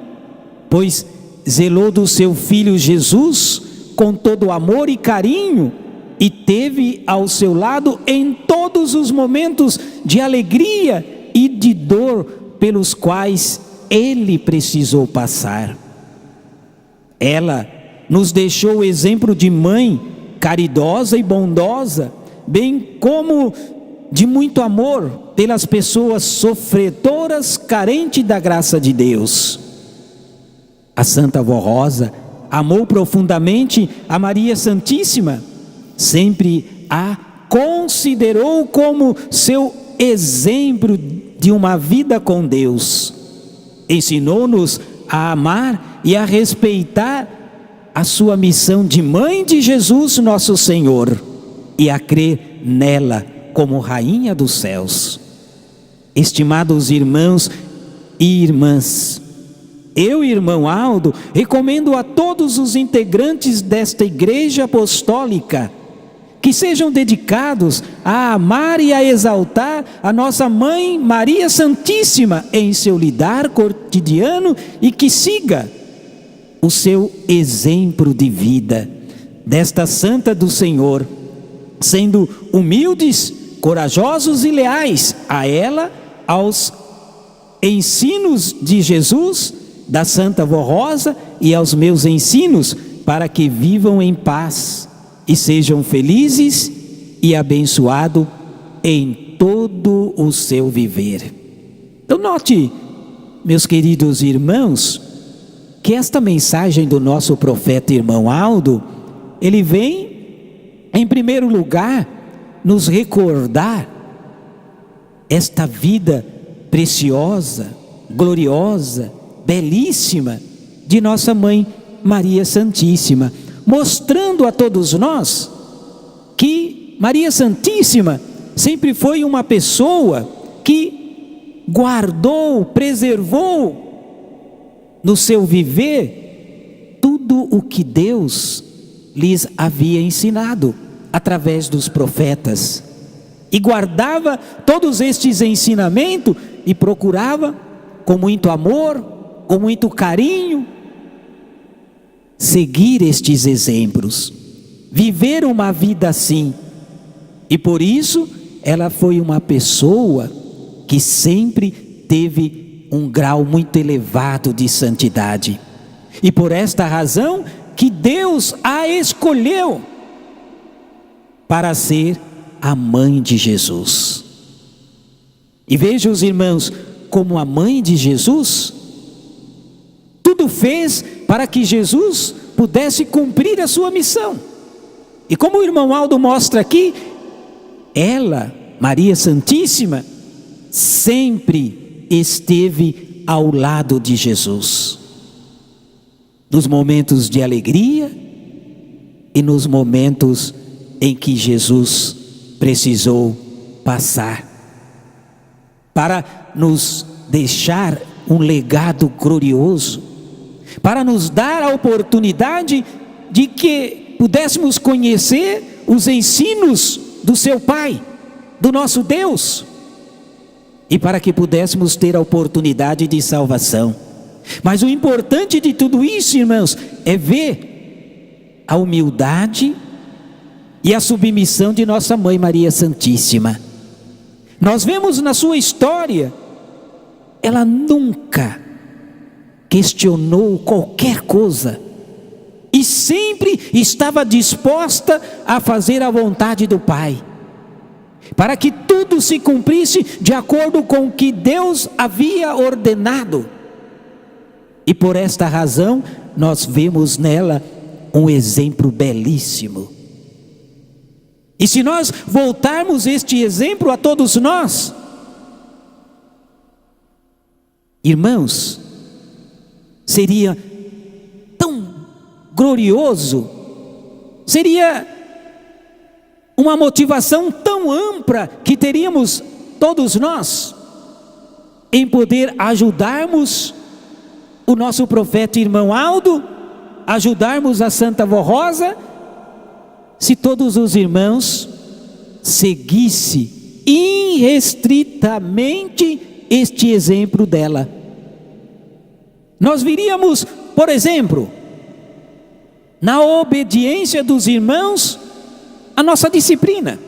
pois zelou do seu filho Jesus com todo amor e carinho e teve ao seu lado em todos os momentos de alegria e de dor pelos quais ele precisou passar. Ela nos deixou o exemplo de mãe caridosa e bondosa, bem como de muito amor pelas pessoas sofredoras, carentes da graça de Deus. A Santa Vó Rosa amou profundamente a Maria Santíssima, sempre a considerou como seu exemplo de uma vida com Deus. Ensinou-nos a amar e a respeitar a sua missão de mãe de Jesus nosso Senhor e a crer nela como rainha dos céus. Estimados irmãos e irmãs, eu, irmão Aldo, recomendo a todos os integrantes desta Igreja Apostólica que sejam dedicados a amar e a exaltar a nossa Mãe Maria Santíssima em seu lidar cotidiano e que siga o seu exemplo de vida desta Santa do Senhor, sendo humildes, corajosos e leais a ela, aos ensinos de Jesus, da Santa Vó Rosa e aos meus ensinos, para que vivam em paz e sejam felizes e abençoados em todo o seu viver. Então note, meus queridos irmãos, que esta mensagem do nosso profeta irmão Aldo, ele vem, em primeiro lugar, nos recordar esta vida preciosa, gloriosa, belíssima de nossa Mãe Maria Santíssima, mostrando a todos nós que Maria Santíssima sempre foi uma pessoa que guardou, preservou no seu viver tudo o que Deus lhes havia ensinado através dos profetas, e guardava todos estes ensinamentos e procurava com muito amor, com muito carinho, seguir estes exemplos, viver uma vida assim. E por isso ela foi uma pessoa que sempre teve um grau muito elevado de santidade, e por esta razão que Deus a escolheu para ser a mãe de Jesus. E veja, os irmãos, como a mãe de Jesus tudo fez para que Jesus pudesse cumprir a sua missão. E como o irmão Aldo mostra aqui, ela, Maria Santíssima, sempre esteve ao lado de Jesus, nos momentos de alegria e nos momentos em que Jesus precisou passar, para nos deixar um legado glorioso, para nos dar a oportunidade de que pudéssemos conhecer os ensinos do seu Pai, do nosso Deus, e para que pudéssemos ter a oportunidade de salvação. Mas o importante de tudo isso, irmãos, é ver a humildade e a submissão de nossa Mãe Maria Santíssima. Nós vemos na sua história, ela nunca questionou qualquer coisa, e sempre estava disposta a fazer a vontade do Pai, para que tudo se cumprisse de acordo com o que Deus havia ordenado. E por esta razão nós vemos nela um exemplo belíssimo. E se nós voltarmos este exemplo a todos nós, irmãos, seria tão glorioso, seria uma motivação tão ampla que teríamos todos nós em poder ajudarmos o nosso profeta irmão Aldo, ajudarmos a Santa Vó Rosa, se todos os irmãos seguissem irrestritamente este exemplo dela. Nós viríamos, por exemplo, na obediência dos irmãos, a nossa disciplina.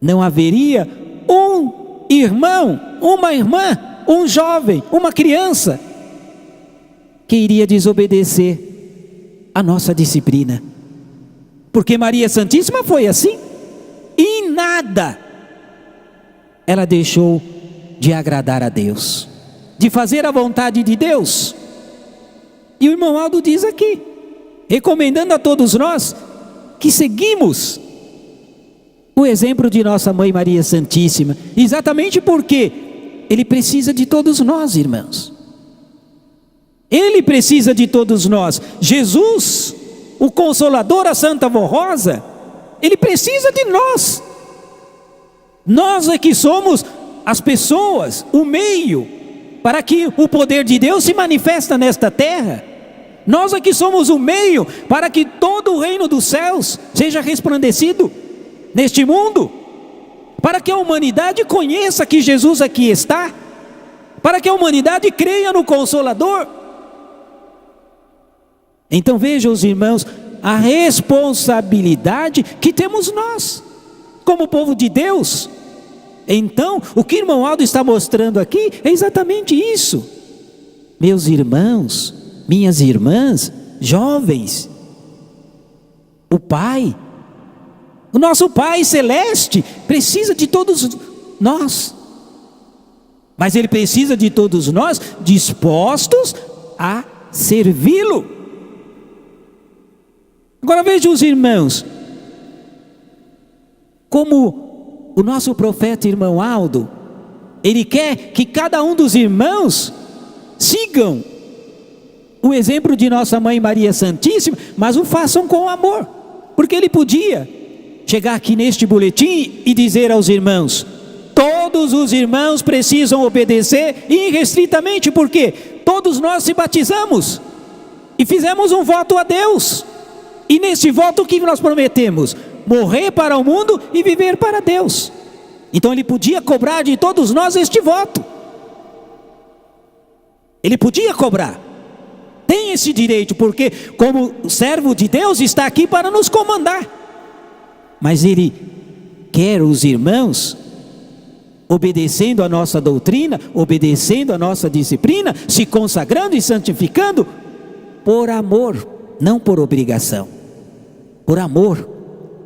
Não haveria um irmão, uma irmã, um jovem, uma criança que iria desobedecer a nossa disciplina, porque Maria Santíssima foi assim, e em nada ela deixou de agradar a Deus, de fazer a vontade de Deus. E o irmão Aldo diz aqui, recomendando a todos nós que seguimos o exemplo de nossa Mãe Maria Santíssima, exatamente porque Ele precisa de todos nós, irmãos. Ele precisa de todos nós. Jesus, o Consolador, a Santa Vó Rosa, Ele precisa de nós. Nós é que somos as pessoas, o meio para que o poder de Deus se manifesta nesta terra. Nós é que somos o meio para que todo o reino dos céus seja resplandecido neste mundo, para que a humanidade conheça que Jesus aqui está, para que a humanidade creia no Consolador. Então vejam, os irmãos, a responsabilidade que temos nós, como povo de Deus. Então, o que o irmão Aldo está mostrando aqui é exatamente isso. Meus irmãos, minhas irmãs, jovens, o Pai, o nosso Pai Celeste, precisa de todos nós, mas Ele precisa de todos nós dispostos a servi-lo. Agora vejam, os irmãos, como o nosso profeta irmão Aldo Ele quer que cada um dos irmãos sigam o exemplo de nossa Mãe Maria Santíssima, mas o façam com amor. Porque ele podia chegar aqui neste boletim e dizer aos irmãos: todos os irmãos precisam obedecer irrestritamente, porque todos nós se batizamos e fizemos um voto a Deus. E nesse voto o que nós prometemos? Morrer para o mundo e viver para Deus. Então ele podia cobrar de todos nós este voto. Ele podia cobrar. Tem esse direito, porque como servo de Deus está aqui para nos comandar. Mas ele quer os irmãos obedecendo a nossa doutrina, obedecendo a nossa disciplina, se consagrando e santificando por amor, não por obrigação. Por amor.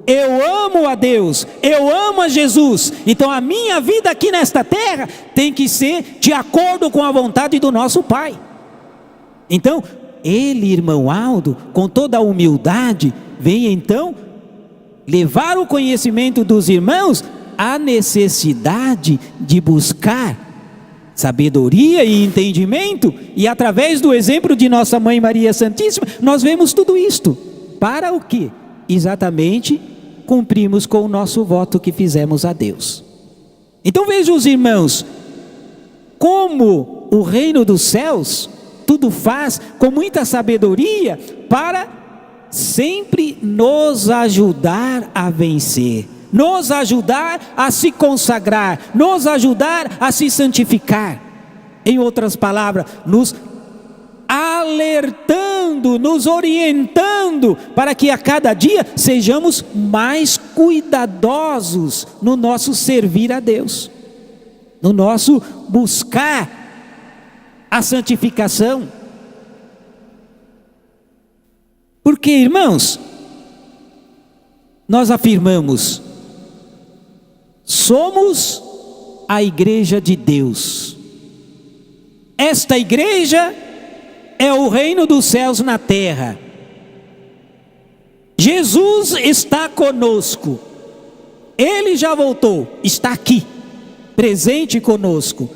Eu amo a Deus, eu amo a Jesus, então a minha vida aqui nesta terra tem que ser de acordo com a vontade do nosso Pai. Então, ele, irmão Aldo, com toda a humildade, vem então levar o conhecimento dos irmãos à necessidade de buscar sabedoria e entendimento, e através do exemplo de nossa Mãe Maria Santíssima, nós vemos tudo isto. Para o quê? Exatamente cumprimos com o nosso voto que fizemos a Deus. Então vejam os irmãos, como o reino dos céus tudo faz com muita sabedoria para sempre nos ajudar a vencer, nos ajudar a se consagrar, nos ajudar a se santificar. Em outras palavras, nos alertando, nos orientando para que a cada dia sejamos mais cuidadosos no nosso servir a Deus, no nosso buscar a santificação. Porque, irmãos, nós afirmamos, somos a igreja de Deus. Esta igreja é o reino dos céus na terra. Jesus está conosco. Ele já voltou, está aqui, presente conosco.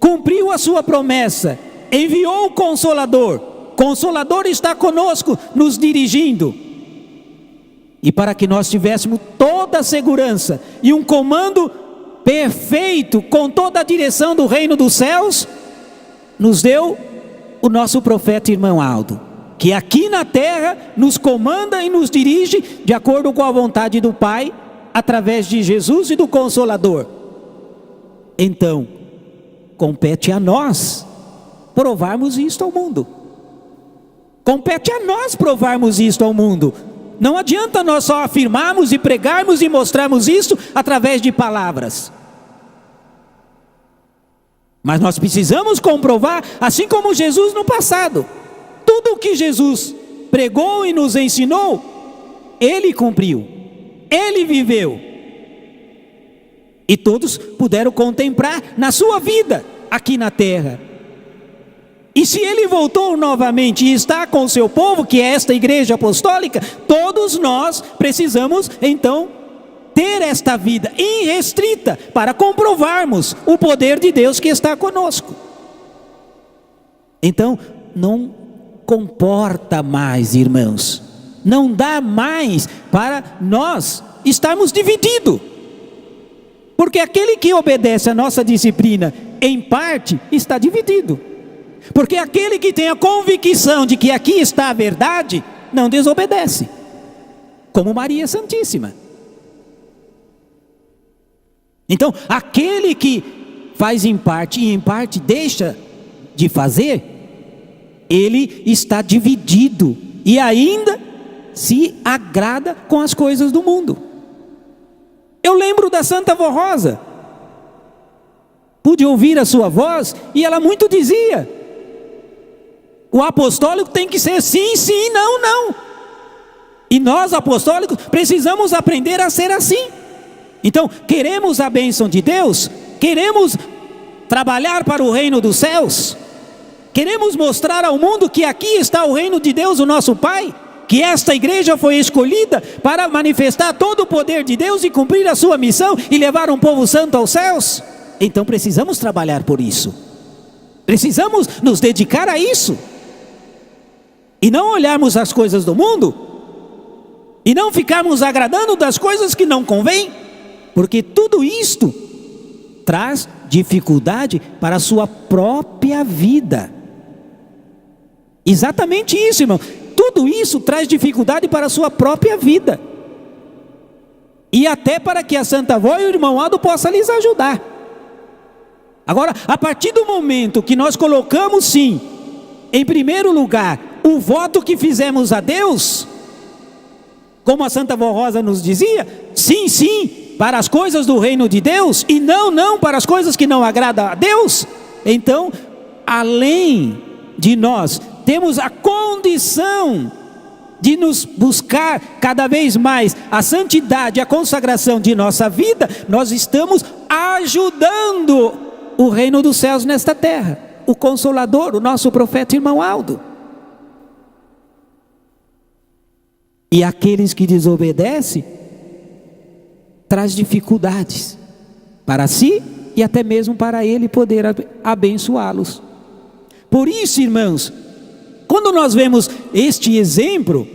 Cumpriu a sua promessa, enviou o Consolador. Consolador está conosco, nos dirigindo. E para que nós tivéssemos toda a segurança e um comando perfeito, com toda a direção do reino dos céus, nos deu o nosso profeta irmão Aldo, que aqui na terra nos comanda e nos dirige de acordo com a vontade do Pai, através de Jesus e do Consolador. Então, compete a nós provarmos isto ao mundo. Compete a nós provarmos isto ao mundo. Não adianta nós só afirmarmos e pregarmos e mostrarmos isso através de palavras. Mas nós precisamos comprovar, assim como Jesus no passado. Tudo o que Jesus pregou e nos ensinou, Ele cumpriu, Ele viveu. E todos puderam contemplar na sua vida, aqui na terra. E se Ele voltou novamente e está com o seu povo, que é esta igreja apostólica, todos nós precisamos então ter esta vida irrestrita para comprovarmos o poder de Deus que está conosco. Então, não comporta mais, irmãos, não dá mais para nós estarmos divididos, porque aquele que obedece a nossa disciplina em parte está dividido, porque aquele que tem a convicção de que aqui está a verdade não desobedece, como Maria Santíssima. Então, aquele que faz em parte e em parte deixa de fazer, ele está dividido e ainda se agrada com as coisas do mundo. Eu lembro da Santa Vó Rosa, pude ouvir a sua voz e ela muito dizia: o apostólico tem que ser sim, sim, não, não. E nós apostólicos precisamos aprender a ser assim. Então, queremos a bênção de Deus, queremos trabalhar para o reino dos céus, queremos mostrar ao mundo que aqui está o reino de Deus, o nosso Pai, que esta igreja foi escolhida para manifestar todo o poder de Deus e cumprir a sua missão e levar um povo santo aos céus. Então precisamos trabalhar por isso. Precisamos nos dedicar a isso. E não olharmos as coisas do mundo, e não ficarmos agradando das coisas que não convêm, porque tudo isto traz dificuldade para a sua própria vida. Exatamente isso, irmão. Tudo isso traz dificuldade para a sua própria vida. E até para que a Santa Avó e o irmão Aldo possam lhes ajudar. Agora, a partir do momento que nós colocamos, sim, em primeiro lugar, o voto que fizemos a Deus, como a Santa Avó Rosa nos dizia, sim, sim, para as coisas do reino de Deus, e não para as coisas que não agradam a Deus, então, além de nós, temos a condição de nos buscar cada vez mais a santidade, a consagração de nossa vida, nós estamos ajudando o reino dos céus nesta terra, o Consolador, o nosso profeta irmão Aldo. E aqueles que desobedecem, traz dificuldades para si e até mesmo para ele poder abençoá-los. Por isso, irmãos, quando nós vemos este exemplo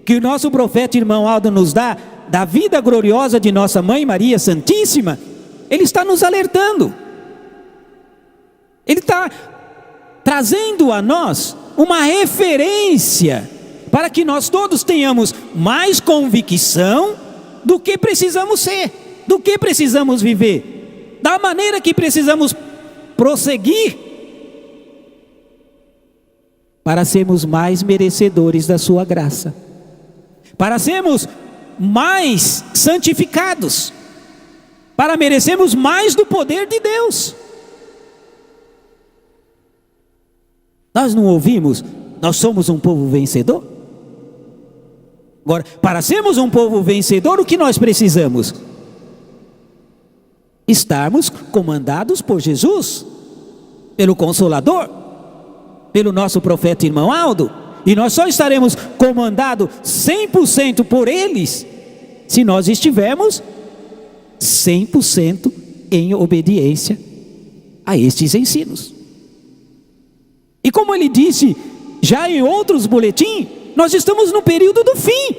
que o nosso profeta irmão Aldo nos dá, da vida gloriosa de nossa Mãe Maria Santíssima, ele está nos alertando. Ele está trazendo a nós uma referência para que nós todos tenhamos mais convicção do que precisamos ser, do que precisamos viver, da maneira que precisamos prosseguir para sermos mais merecedores da sua graça, para sermos mais santificados, para merecermos mais do poder de Deus. Nós não ouvimos, nós somos um povo vencedor? Agora, para sermos um povo vencedor, o que nós precisamos? Estarmos comandados por Jesus, pelo Consolador, pelo nosso profeta irmão Aldo, e nós só estaremos comandados 100% por eles, se nós estivermos 100% em obediência a estes ensinos. E como ele disse já em outros boletins, nós estamos no período do fim.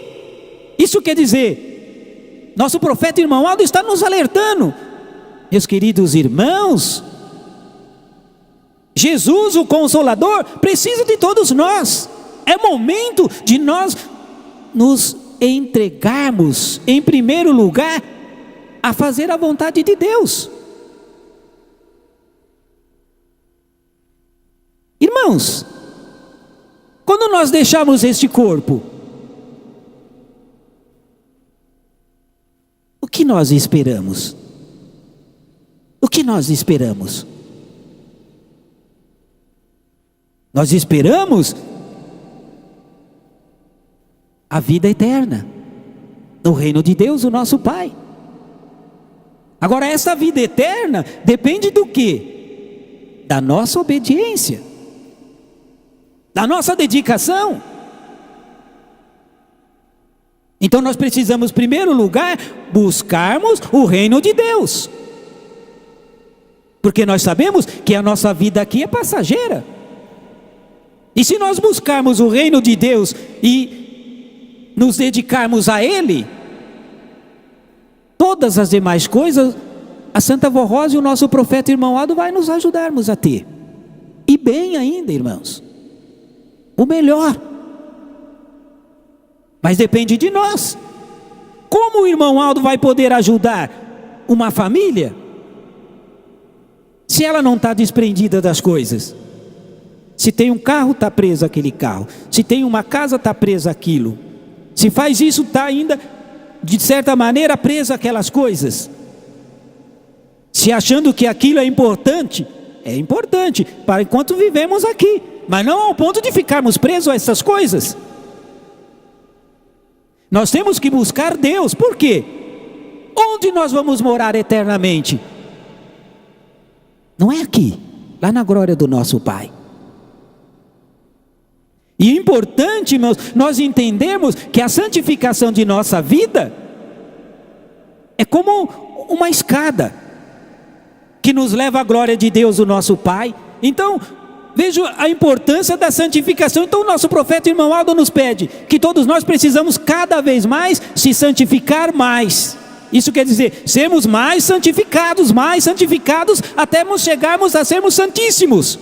Isso quer dizer, nosso profeta irmão Aldo está nos alertando, meus queridos irmãos, Jesus, o Consolador, precisa de todos nós. É momento de nós nos entregarmos, em primeiro lugar, a fazer a vontade de Deus. Irmãos, quando nós deixamos este corpo, o que nós esperamos? O que nós esperamos? Nós esperamos a vida eterna, no reino de Deus, o nosso Pai. Agora, essa vida eterna depende do quê? Da nossa obediência, da nossa dedicação. Então nós precisamos, em primeiro lugar, buscarmos o reino de Deus, porque nós sabemos que a nossa vida aqui é passageira. E se nós buscarmos o reino de Deus e nos dedicarmos a Ele, todas as demais coisas, a Santa Avó Rosa e o nosso profeta irmão Aldo vai nos ajudarmos a ter. E bem ainda, irmãos, o melhor. Mas depende de nós. Como o irmão Aldo vai poder ajudar uma família se ela não está desprendida das coisas? Se tem um carro, está preso aquele carro. Se tem uma casa, está preso aquilo. Se faz isso, está ainda, de certa maneira, preso aquelas coisas. Se achando que aquilo é importante para enquanto vivemos aqui, mas não ao ponto de ficarmos presos a essas coisas. Nós temos que buscar Deus. Por quê? Onde nós vamos morar eternamente? Não é aqui, lá na glória do nosso Pai. E é importante, irmãos, nós entendemos que a santificação de nossa vida é como uma escada. que nos leva à glória de Deus, o nosso Pai. Então, veja a importância da santificação. Então o nosso profeta irmão Aldo nos pede que todos nós precisamos cada vez mais se santificar mais. Isso quer dizer, sermos mais santificados, até chegarmos a sermos santíssimos.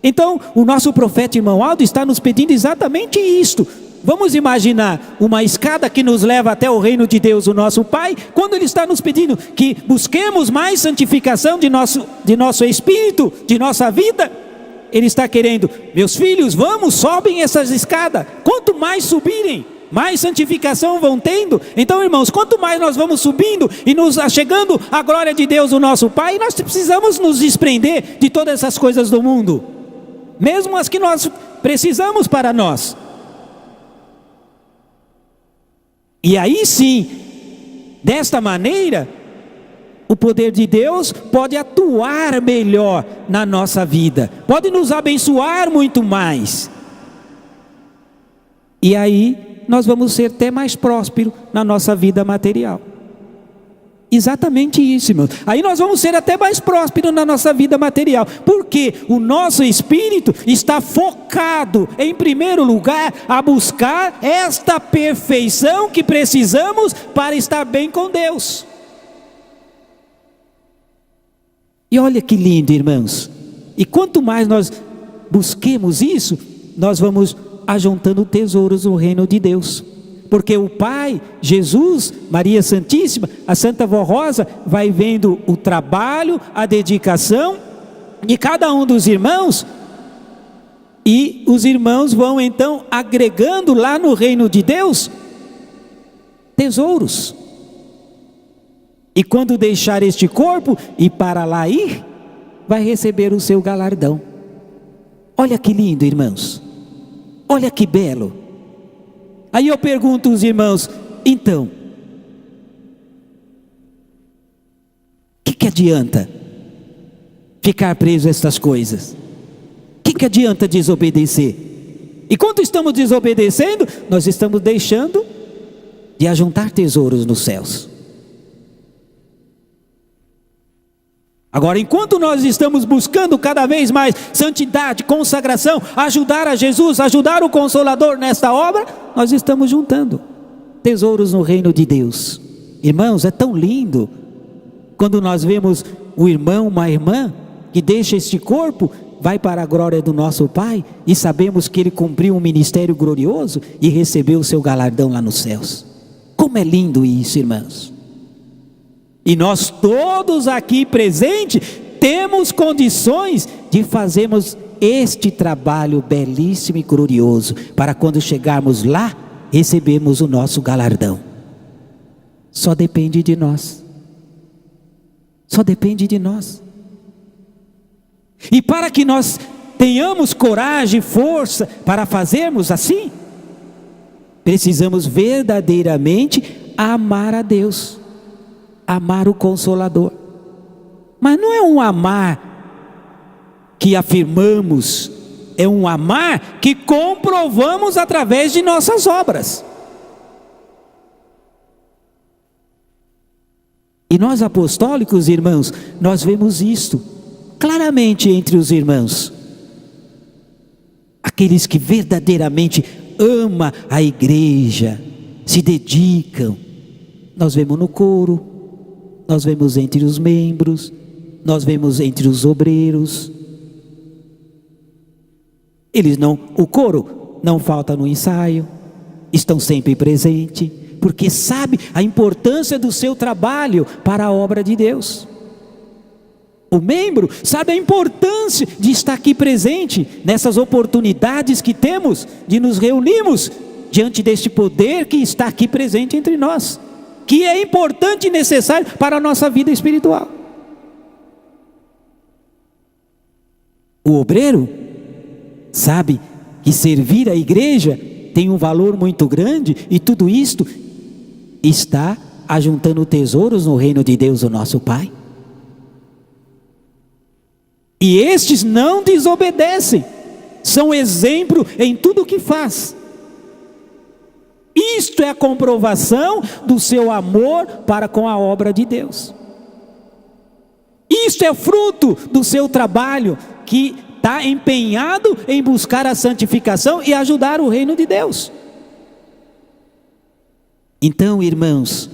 Então o nosso profeta irmão Aldo está nos pedindo exatamente isto. Vamos imaginar uma escada que nos leva até o reino de Deus, o nosso Pai, quando Ele está nos pedindo que busquemos mais santificação de nosso espírito, de nossa vida. Ele está querendo, meus filhos, vamos, sobem essas escadas. Quanto mais subirem, mais santificação vão tendo. Então, irmãos, quanto mais nós vamos subindo e nos achegando à glória de Deus, o nosso Pai, nós precisamos nos desprender de todas essas coisas do mundo, mesmo as que nós precisamos para nós. E aí sim, desta maneira, o poder de Deus pode atuar melhor na nossa vida, pode nos abençoar muito mais. E aí nós vamos ser até mais prósperos na nossa vida material. Exatamente isso, irmãos. Aí nós vamos ser até mais prósperos na nossa vida material, porque o nosso espírito está focado, em primeiro lugar, a buscar esta perfeição que precisamos para estar bem com Deus. E olha que lindo, irmãos. E quanto mais nós busquemos isso, nós vamos ajuntando tesouros no reino de Deus. Porque o Pai, Jesus, Maria Santíssima, a Santa Vó Rosa, vai vendo o trabalho, a dedicação de cada um dos irmãos, e os irmãos vão então agregando lá no reino de Deus tesouros. E quando deixar este corpo e para lá ir, vai receber o seu galardão. Olha que lindo, irmãos. Olha que belo. Aí eu pergunto aos irmãos, então, o que adianta ficar preso a estas coisas? O que adianta desobedecer? E quando estamos desobedecendo, nós estamos deixando de ajuntar tesouros nos céus. Agora, enquanto nós estamos buscando cada vez mais santidade, consagração, ajudar a Jesus, ajudar o Consolador nesta obra, nós estamos juntando tesouros no reino de Deus. Irmãos, é tão lindo quando nós vemos um irmão, uma irmã, que deixa este corpo, vai para a glória do nosso Pai, e sabemos que ele cumpriu um ministério glorioso e recebeu o seu galardão lá nos céus. Como é lindo isso, irmãos. E nós todos aqui presentes temos condições de fazermos este trabalho belíssimo e glorioso, para quando chegarmos lá, recebermos o nosso galardão. Só depende de nós. Só depende de nós. E para que nós tenhamos coragem e força para fazermos assim, precisamos verdadeiramente amar a Deus, amar o Consolador. Mas não é um amar que afirmamos, é um amar que comprovamos através de nossas obras. E nós apostólicos, irmãos, nós vemos isto claramente entre os irmãos. Aqueles que verdadeiramente amam a igreja, se dedicam. Nós vemos no coro, nós vemos entre os membros, nós vemos entre os obreiros. O coro não falta no ensaio, estão sempre presentes, porque sabe a importância do seu trabalho para a obra de Deus. O membro sabe a importância de estar aqui presente nessas oportunidades que temos de nos reunirmos diante deste poder que está aqui presente entre nós, que é importante e necessário para a nossa vida espiritual. O obreiro sabe que servir a igreja tem um valor muito grande, e tudo isto está ajuntando tesouros no reino de Deus, o nosso Pai. E estes não desobedecem, são exemplo em tudo o que faz. Isto é a comprovação do seu amor para com a obra de Deus. Isto é fruto do seu trabalho, que está empenhado em buscar a santificação e ajudar o reino de Deus. Então, irmãos,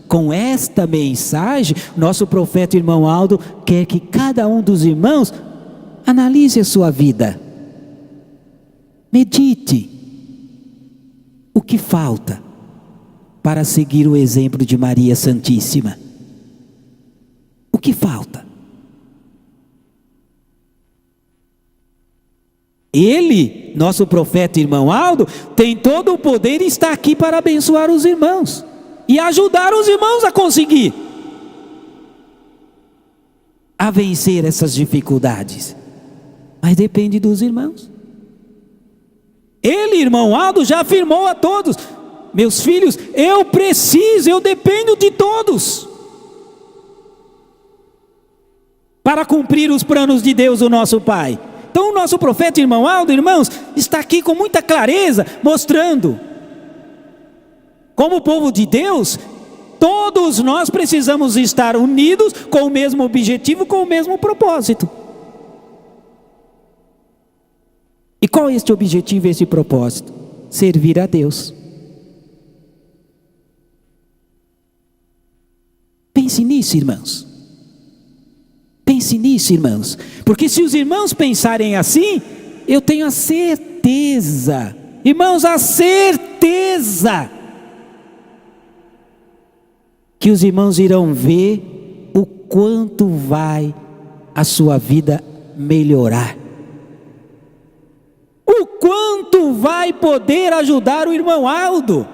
com esta mensagem, nosso profeta irmão Aldo quer que cada um dos irmãos analise a sua vida. Medite o que falta para seguir o exemplo de Maria Santíssima. O que falta? Ele, nosso profeta irmão Aldo, tem todo o poder e está aqui para abençoar os irmãos e ajudar os irmãos a conseguir a vencer essas dificuldades. Mas depende dos irmãos. Ele, irmão Aldo, já afirmou a todos: meus filhos, eu dependo de todos para cumprir os planos de Deus, o nosso Pai. Então o nosso profeta irmão Aldo, irmãos, está aqui com muita clareza, mostrando como povo de Deus, todos nós precisamos estar unidos com o mesmo objetivo, com o mesmo propósito. E qual é este objetivo e esse propósito? Servir a Deus. Pense nisso, irmãos. Pense nisso, irmãos. Porque se os irmãos pensarem assim, eu tenho a certeza, irmãos, a certeza, que os irmãos irão ver o quanto vai a sua vida melhorar. O quanto vai poder ajudar o irmão Aldo.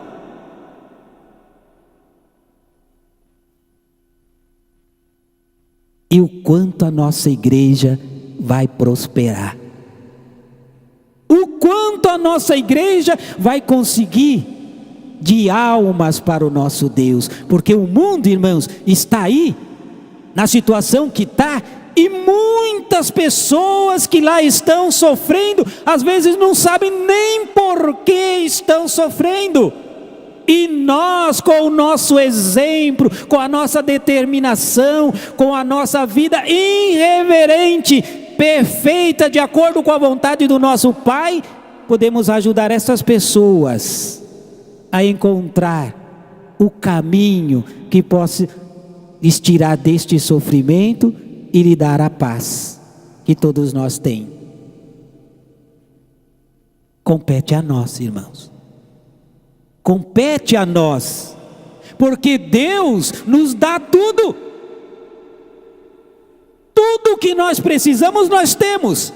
E o quanto a nossa igreja vai prosperar. O quanto a nossa igreja vai conseguir de almas para o nosso Deus. Porque o mundo, irmãos, está aí, na situação que está, e muitas pessoas que lá estão sofrendo, às vezes não sabem nem por que estão sofrendo. E nós, com o nosso exemplo, com a nossa determinação, com a nossa vida irreverente, perfeita, de acordo com a vontade do nosso Pai, podemos ajudar essas pessoas a encontrar o caminho que possa lhes tirar deste sofrimento e lhe dar a paz que todos nós temos. Compete a nós, irmãos. Compete a nós, porque Deus nos dá tudo. Tudo que nós precisamos, nós temos.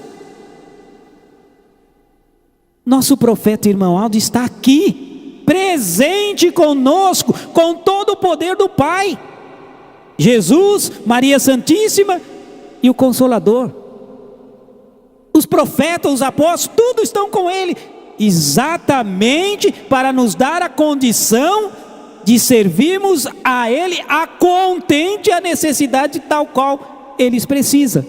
Nosso profeta irmão Aldo está aqui, presente conosco, com todo o poder do Pai. Jesus, Maria Santíssima e o Consolador. Os profetas, os apóstolos, tudo estão com Ele, exatamente para nos dar a condição de servirmos a Ele a contente a necessidade tal qual eles precisam.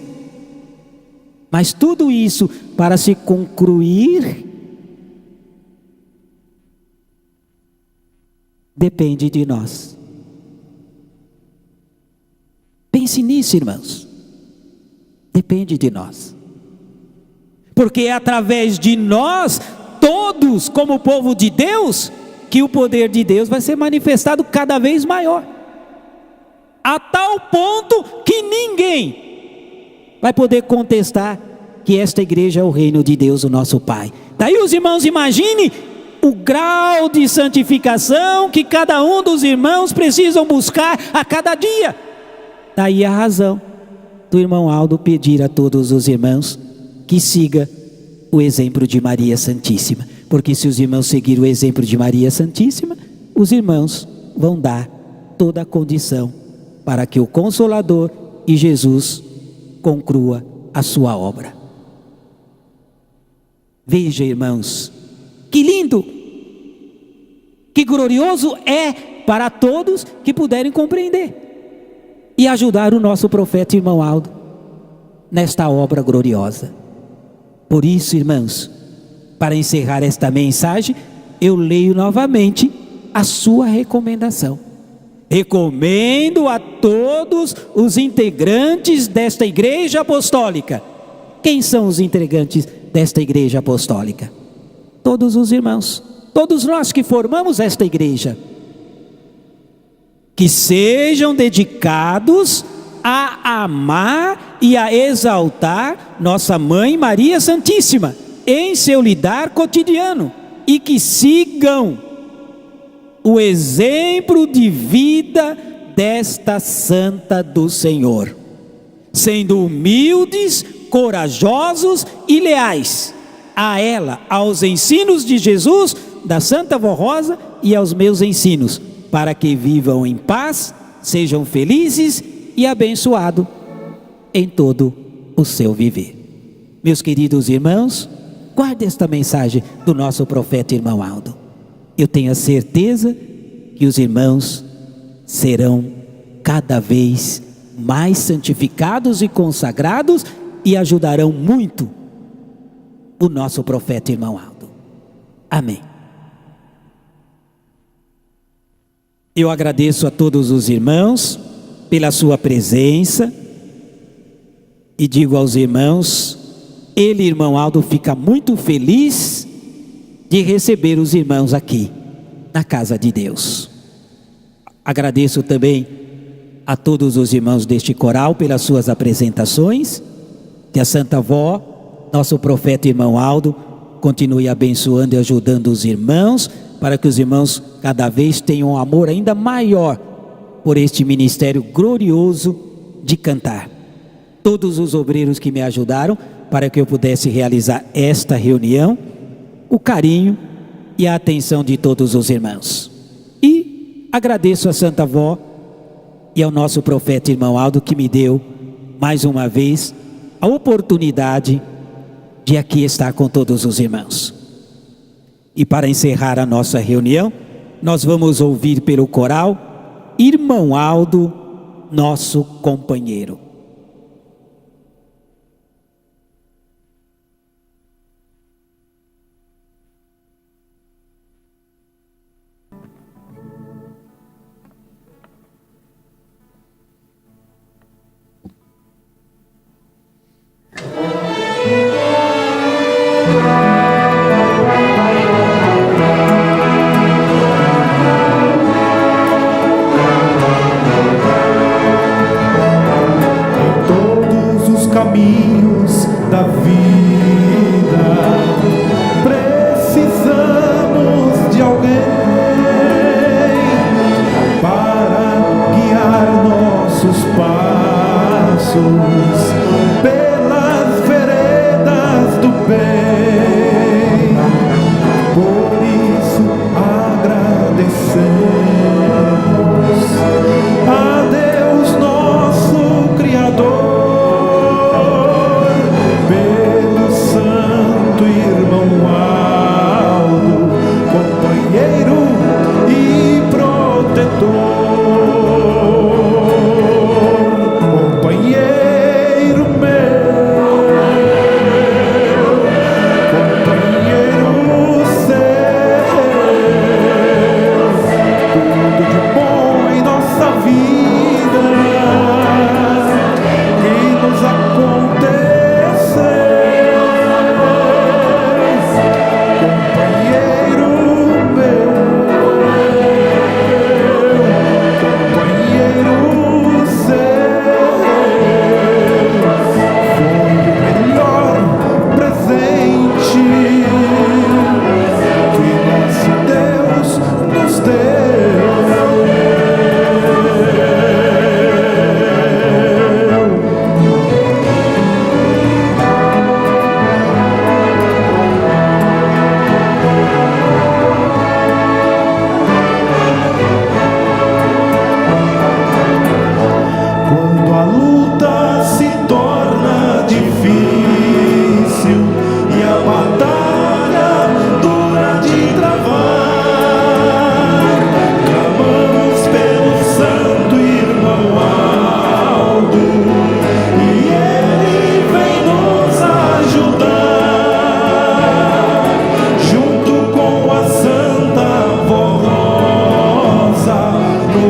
Mas tudo isso para se concluir depende de nós. Pense nisso, irmãos. Depende de nós. Porque é através de nós, todos como povo de Deus, que o poder de Deus vai ser manifestado cada vez maior. A tal ponto que ninguém vai poder contestar que esta igreja é o reino de Deus, o nosso Pai. Daí os irmãos imaginem o grau de santificação que cada um dos irmãos precisam buscar a cada dia. Daí a razão do irmão Aldo pedir a todos os irmãos que siga o exemplo de Maria Santíssima. Porque se os irmãos seguirem o exemplo de Maria Santíssima, os irmãos vão dar toda a condição para que o Consolador e Jesus conclua a sua obra. Veja, irmãos, que lindo, que glorioso é para todos que puderem compreender e ajudar o nosso profeta irmão Aldo nesta obra gloriosa. Por isso, irmãos, para encerrar esta mensagem, eu leio novamente a sua recomendação. Recomendo a todos os integrantes desta igreja apostólica. Quem são os integrantes desta igreja apostólica? Todos os irmãos, todos nós que formamos esta igreja, que sejam dedicados a amar e a exaltar nossa Mãe Maria Santíssima em seu lidar cotidiano, e que sigam o exemplo de vida desta Santa do Senhor, sendo humildes, corajosos e leais a ela, aos ensinos de Jesus, da Santa Vó Rosa e aos meus ensinos, para que vivam em paz, sejam felizes e abençoados em todo o seu viver. Meus queridos irmãos, guarde esta mensagem do nosso profeta irmão Aldo. Eu tenho a certeza que os irmãos serão cada vez mais santificados e consagrados e ajudarão muito o nosso profeta irmão Aldo. Amém. Eu agradeço a todos os irmãos pela sua presença e digo aos irmãos, ele, irmão Aldo, fica muito feliz de receber os irmãos aqui na casa de Deus. Agradeço também a todos os irmãos deste coral pelas suas apresentações. Que a Santa Vó, nosso profeta irmão Aldo, continue abençoando e ajudando os irmãos, para que os irmãos cada vez tenham um amor ainda maior por este ministério glorioso de cantar. Todos os obreiros que me ajudaram para que eu pudesse realizar esta reunião, o carinho e a atenção de todos os irmãos. E agradeço a Santa Vó e ao nosso profeta irmão Aldo, que me deu mais uma vez a oportunidade de aqui estar com todos os irmãos. E para encerrar a nossa reunião, nós vamos ouvir pelo coral Irmão Aldo, nosso companheiro. Caminhos da vida, precisamos de alguém para guiar nossos passos pelas veredas do bem. Por isso agradecemos a Deus nosso Criador,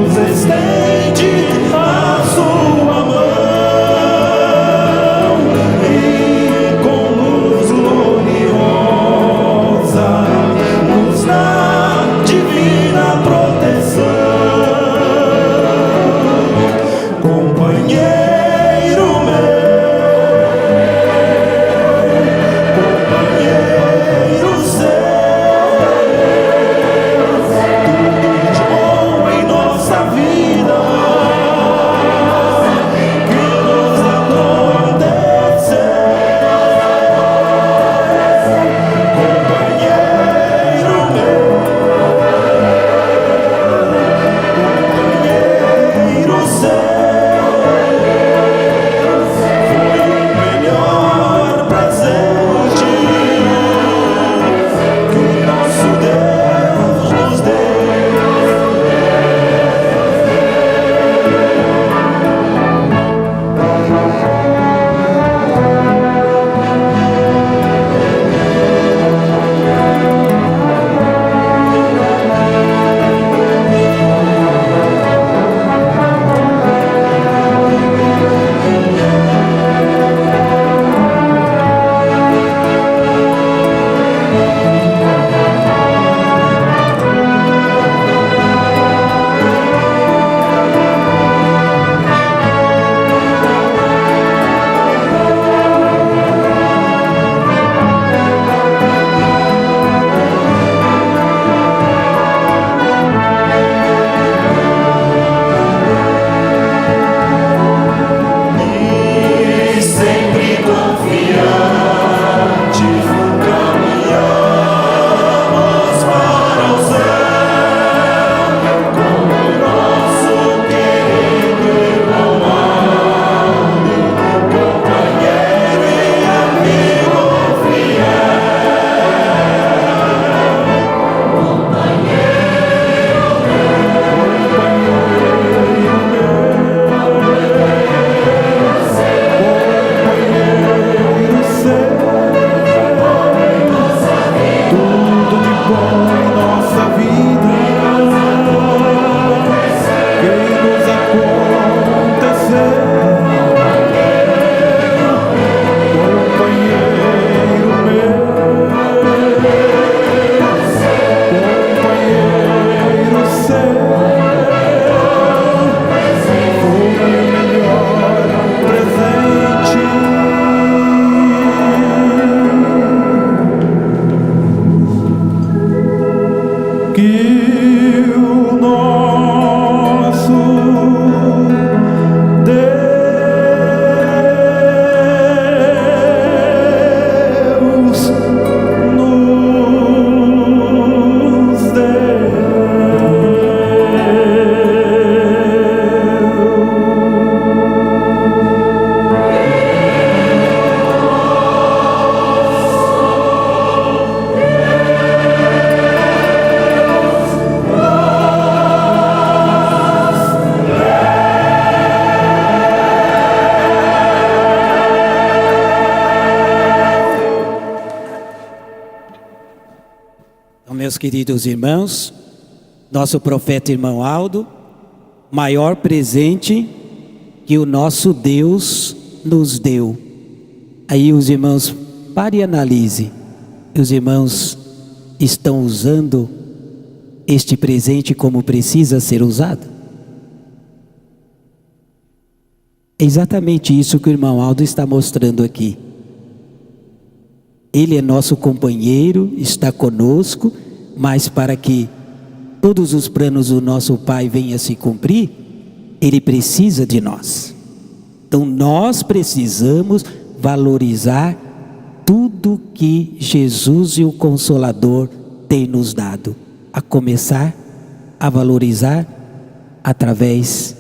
nos Meus queridos irmãos, nosso profeta irmão Aldo, maior presente que o nosso Deus nos deu. Aí os irmãos, pare e analise. Os irmãos estão usando este presente como precisa ser usado? É exatamente isso que o irmão Aldo está mostrando aqui. Ele é nosso companheiro, está conosco, mas para que todos os planos do nosso Pai venham a se cumprir, Ele precisa de nós. Então nós precisamos valorizar tudo que Jesus e o Consolador têm nos dado, a começar a valorizar através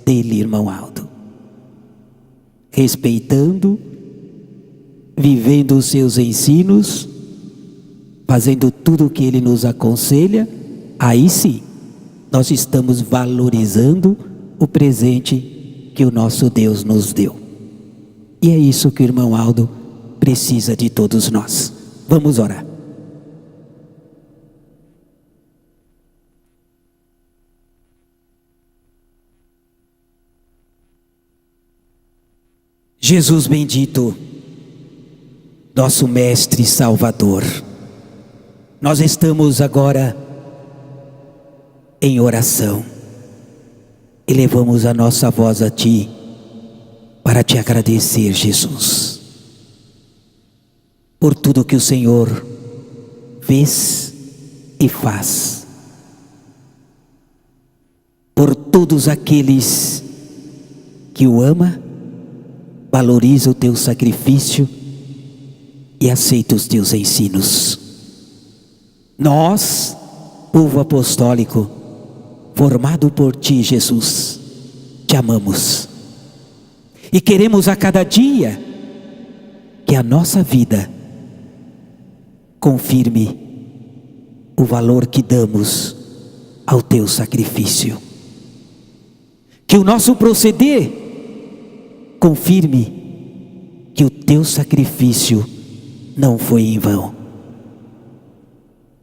dele, irmão Aldo. Respeitando, vivendo os seus ensinos, fazendo tudo o que ele nos aconselha, aí sim, nós estamos valorizando o presente que o nosso Deus nos deu. E é isso que o irmão Aldo precisa de todos nós. Vamos orar. Jesus bendito, nosso Mestre e Salvador, nós estamos agora em oração, elevamos a nossa voz a Ti, para Te agradecer, Jesus, por tudo que o Senhor fez e faz, por todos aqueles que o ama, valoriza o Teu sacrifício e aceita os Teus ensinos. Nós, povo apostólico, formado por Ti, Jesus, Te amamos e queremos a cada dia que a nossa vida confirme o valor que damos ao Teu sacrifício, que o nosso proceder confirme que o Teu sacrifício não foi em vão,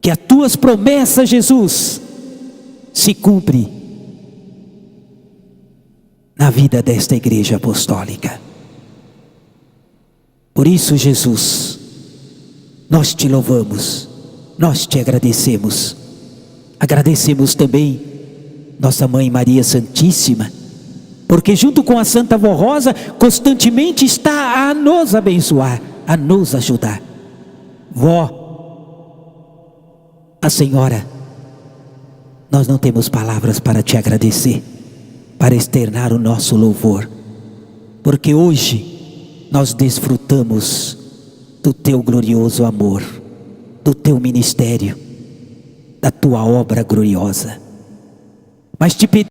que as Tuas promessas, Jesus, se cumpre na vida desta igreja apostólica. Por isso, Jesus, nós Te louvamos, nós Te agradecemos. Agradecemos também nossa Mãe Maria Santíssima, porque junto com a Santa Vó Rosa, constantemente está a nos abençoar, a nos ajudar. Vó, a Senhora, nós não temos palavras para Te agradecer, para externar o nosso louvor, porque hoje nós desfrutamos do Teu glorioso amor, do Teu ministério, da Tua obra gloriosa. Mas te pedimos,